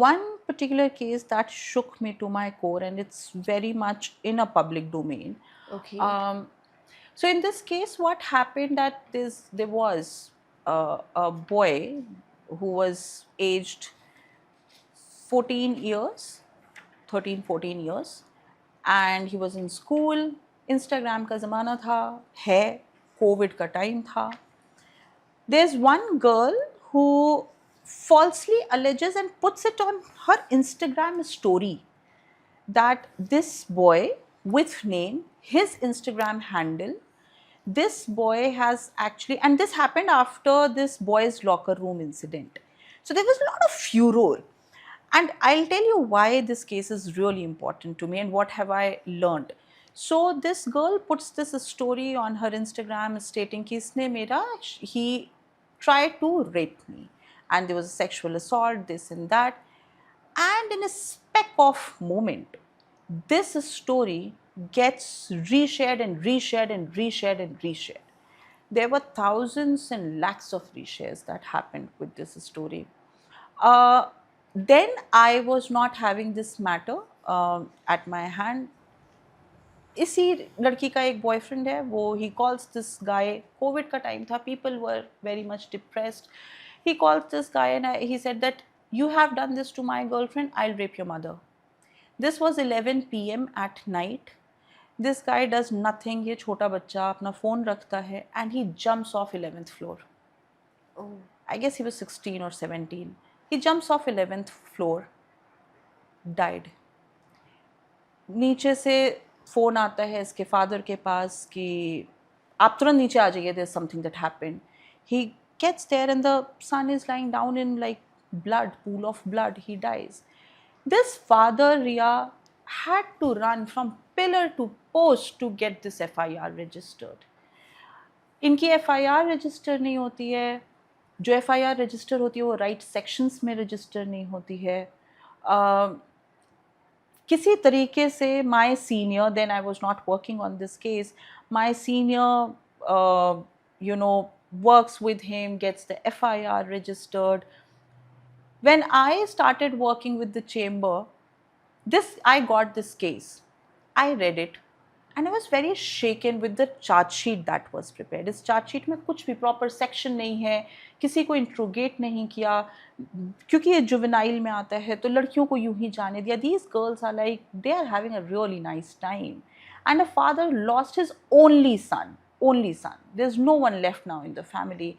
one particular case that shook me to my core, and it's very much in a public domain. Okay. So in this case, what happened that there was a boy who was aged 14 years, 13, 14 years, and he was in school. Instagram का ज़माना था, है, Covid का time था. There's one girl who falsely alleges and puts it on her Instagram story that this boy with name, his Instagram handle, this boy has actually, and this happened after this boy's locker room incident. So there was a lot of furor. And I'll tell you why this case is really important to me and what have I learned. So this girl puts this story on her Instagram stating कि इसने मेरा, he tried to rape me and there was a sexual assault, this and that. And in a speck of moment, this story gets reshared and reshared and reshared and reshared. There were thousands and lakhs of reshares that happened with this story. Then I was not having this matter at my hand. इसी लड़की का एक boyfriend है, वो he calls this guy, Covid का time था, people were very much depressed, he calls this guy and he said that you have done this to my girlfriend, I will rape your mother. This was 11 PM at night. This guy does nothing, ये छोटा बच्चा अपना phone रखता है and he jumps off 11th floor. I guess he was 16 or 17. He jumps off 11th floor, died. नीचे से phone आता है इसके फादर के पास कि आप तुरंत नीचे आ जाइए, there's something that happened. He gets there and the son is lying down in like blood, pool of blood. He dies. This father, Ria, had to run from pillar to post to get this FIR registered. इनकी FIR register नहीं होती है, जो FIR register होती है वो right sections में register नहीं होती है. किसी तरीके से my senior, then I was not working on this case, my senior works with him, gets the FIR registered. When I started working with the chamber, I got this case. I read it and I was very shaken with the charge sheet that was prepared. इस charge sheet में कुछ भी proper section नहीं है, किसी को interrogate नहीं किया, क्योंकि ये juvenile में आता है तो लड़कियों को यूं ही जाने दिया. These girls are like, they are having a really nice time. And a father lost his only son. There's no one left now in the family.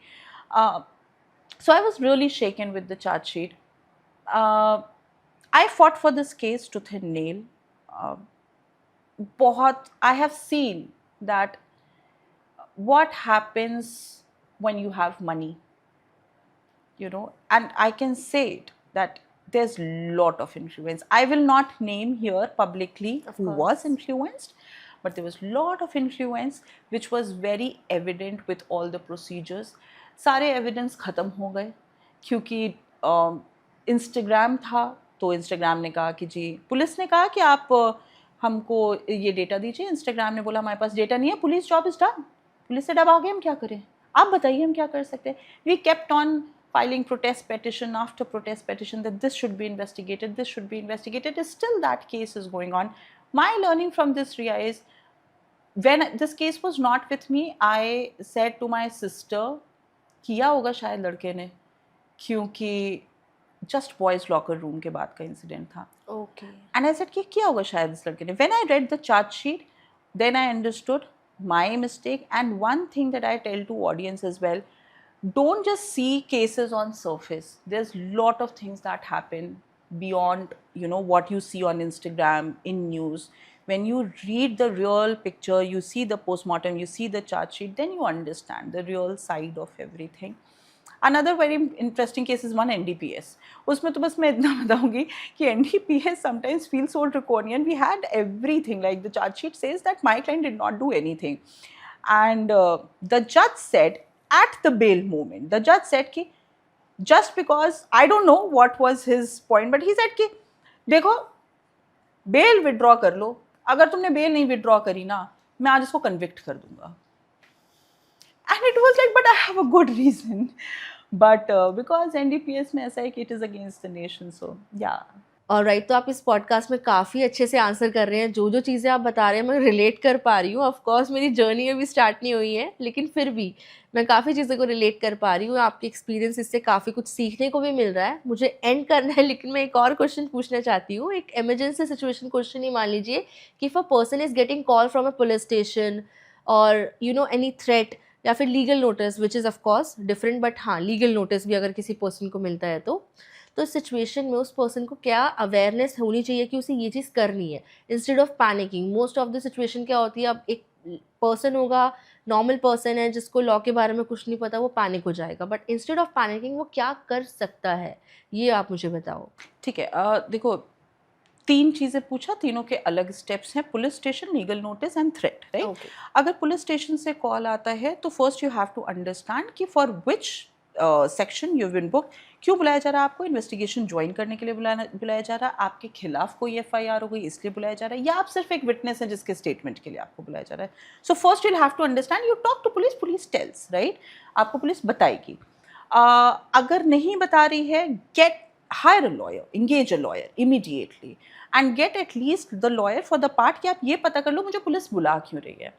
So I was really shaken with the charge sheet. I fought for this case tooth and nail. I have seen that what happens when you have money, and I can say it, that there's lot of influence. I will not name here publicly who was influenced, but there was lot of influence which was very evident with all the procedures. सारे evidence खत्म हो गए क्योंकि Instagram था, तो Instagram ने कहा कि जी, पुलिस ने कहा कि आप हमको ये डेटा दीजिए. Instagram ने बोला हमारे पास डेटा नहीं है, police job is done. Police से दबा गए, हम क्या करें, आप बताइए हम क्या कर सकते हैं. We kept on filing protest petition after protest petition that this should be investigated, this should be investigated. Still that case is going on. My learning from this, Riya, is when this case was not with me, I said to my sister, किया होगा शायद लड़के ने, क्योंकि just boys locker room के बाद का incident था. ओके. एंड आई सेड कि किया होगा शायद इस लड़के ने. When I read the charge sheet, then I understood my mistake. And one thing that I tell to audience as well, don't just see cases on surface. There's lot of things that happen beyond what you see on Instagram, in news. When you read the real picture, you see the postmortem, you see the charge sheet, then you understand the real side of everything. Another very interesting case is one NDPS. उसमें तो बस मैं इतना बताऊंगी कि NDPS sometimes feels so draconian. We had everything, like the charge sheet says that my client did not do anything, and the judge said at the bail moment, the judge said कि just because, I don't know what was his point, but he said कि देखो bail withdraw कर लो, अगर तुमने bail नहीं withdraw करी ना, मैं आज इसको convict कर दूंगा. And it was like, but I have a good reason. But because NDPS में ऐसा है कि it is against the nation, so yeah. Alright, तो आप इस पॉडकास्ट में काफ़ी अच्छे से आंसर कर रहे हैं. जो चीज़ें आप बता रहे हैं मैं रिलेट कर पा रही हूँ. ऑफ कोर्स मेरी जर्नी अभी स्टार्ट नहीं हुई है, लेकिन फिर भी मैं काफ़ी चीज़ों को रिलेट कर पा रही हूँ. आपके एक्सपीरियंस इससे काफ़ी कुछ सीखने को भी मिल रहा है. मुझे एंड करना है, लेकिन मैं एक और क्वेश्चन पूछना चाहती हूँ. एक इमरजेंसी सिचुएशन क्वेश्चन ही मान लीजिए कि if a person is getting call from a police station और एनी थ्रेट या फिर legal notice, which is of course different, but हाँ, लीगल नोटिस भी अगर किसी पर्सन को मिलता है तो सिचुएशन में उस पर्सन को क्या अवेयरनेस होनी चाहिए कि उसे ये चीज़ करनी है, instead of panicking. Most of the situation क्या होती है, अब एक पर्सन होगा, नॉर्मल पर्सन है जिसको लॉ के बारे में कुछ नहीं पता, वो पैनिक हो जाएगा. बट इंस्टेड ऑफ पैनिकिंग वो क्या कर सकता है, ये आप मुझे बताओ. ठीक है. देखो, 3 चीज़ें पूछा, तीनों के अलग स्टेप्स हैं. Police station, legal notice and threat, right. अगर पुलिस स्टेशन से कॉल आता है तो first you have to understand कि for which section you been book, क्यों बुलाया जा रहा है आपको, इन्वेस्टिगेशन ज्वाइन करने के लिए बुलाया जा रहा है, आपके खिलाफ कोई FIR हो गई इसलिए बुलाया जा रहा है, या आप सिर्फ एक विटनेस है जिसके स्टेटमेंट के लिए आपको बुलाया जा रहा है. So first you have to understand, you talk to police, police tells, right. आपको पुलिस बताएगी. अगर नहीं बता रही है, get hire a lawyer, engage a lawyer immediately and get at least the lawyer for the part कि आप ये पता कर लो मुझे पुलिस बुला क्यों रही है.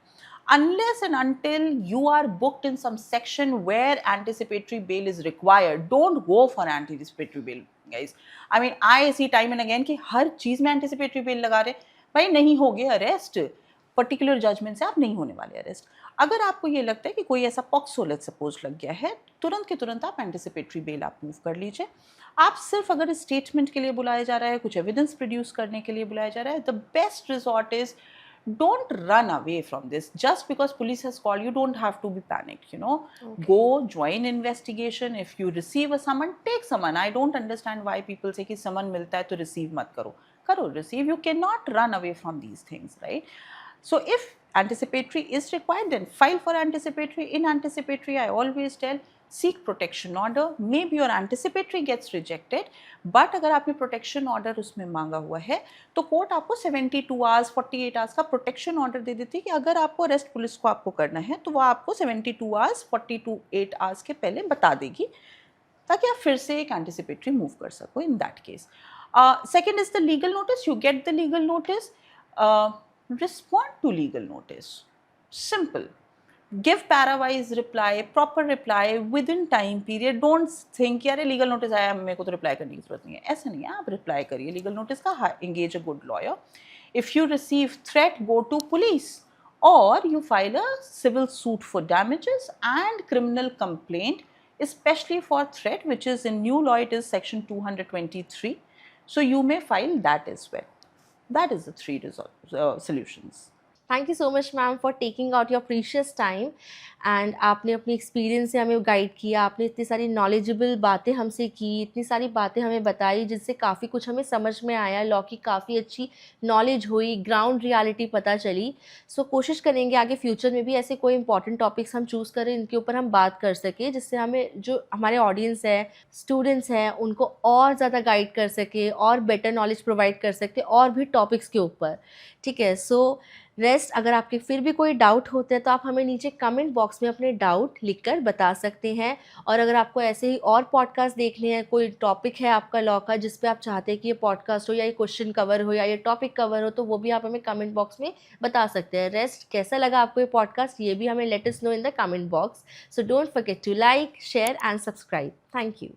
Unless and until you are booked in some section where anticipatory bail is required, don't go for anticipatory bail, guys. I mean, I see time and again कि हर चीज़ में anticipatory bail लगा रहे. भाई नहीं होगे अरेस्ट, पर्टिकुलर जजमेंट से आप नहीं होने वाले अरेस्ट. अगर आपको ये लगता है कि कोई ऐसा पॉक्सो लेट्स सपोज लग गया है, तुरंत के तुरंत आप एंटिसिपेटरी बेल आप मूव कर लीजिए. आप सिर्फ अगर स्टेटमेंट के लिए बुलाया जा रहा है, कुछ एविडेंस प्रोड्यूस करने के लिए बुलाया जा रहा है, the best resort is don't run away from this. Just because police has called you, don't have to be panicked, Okay. Go join investigation. If you receive a summon, take summon. I don't understand why people say कि summon मिलता है तो receive मत करो. karo receive. You cannot run away from these things, right? So if anticipatory is required, then file for anticipatory. In anticipatory, I always tell, seek protection order. Maybe your anticipatory gets rejected, but अगर आपने protection order उसमें मांगा हुआ है तो court आपको 72 hours 48 hours का protection order दे देती है कि अगर आपको अरेस्ट पुलिस को आपको करना है तो वो आपको 72 आवर्स 48 आवर्स के पहले बता देगी, ताकि आप फिर से एक एंटिसिपेटरी मूव कर सको in that case. Second is the legal notice. You get the legal notice. Respond to legal notice. Simple. Give parawise reply, proper reply within time period. Don't think कि अरे legal notice आया मेरे को तो reply करने की जरूरत नहीं है. ऐसा नहीं है, आप reply करिए legal notice का. Engage a good lawyer. If you receive threat, go to police, or you file a civil suit for damages and criminal complaint, especially for threat, which is in new law it is section 223. So you may file that as well. That is the three solutions. Thank you so much ma'am for taking out your precious time and आपने अपनी experience से हमें guide किया, आपने इतनी सारी knowledgeable बातें हमसे की, इतनी सारी बातें हमें बताई जिससे काफ़ी कुछ हमें समझ में आया, लॉ की काफ़ी अच्छी नॉलेज हुई, ग्राउंड रियलिटी पता चली. सो कोशिश करेंगे आगे फ्यूचर में भी ऐसे कोई इंपॉर्टेंट टॉपिक्स हम चूज़ करें इनके ऊपर हम बात कर सकें, जिससे हमें जो हमारे ऑडियंस है, स्टूडेंट्स हैं, उनको और ज़्यादा गाइड कर सके और बेटर नॉलेज प्रोवाइड कर सकते और भी टॉपिक्स के ऊपर. ठीक है. सो रेस्ट अगर आपके फिर भी कोई डाउट होते हैं तो आप हमें नीचे कमेंट बॉक्स में अपने डाउट लिखकर बता सकते हैं. और अगर आपको ऐसे ही और पॉडकास्ट देखने हैं, कोई टॉपिक है आपका लॉ का जिस पे आप चाहते हैं कि ये पॉडकास्ट हो या ये क्वेश्चन कवर हो या ये टॉपिक कवर हो, तो वो भी आप हमें कमेंट बॉक्स में बता सकते हैं. रेस्ट कैसा लगा आपको ये पॉडकास्ट, ये भी हमें let us know in the comment box. So don't forget to like, share and subscribe. Thank you.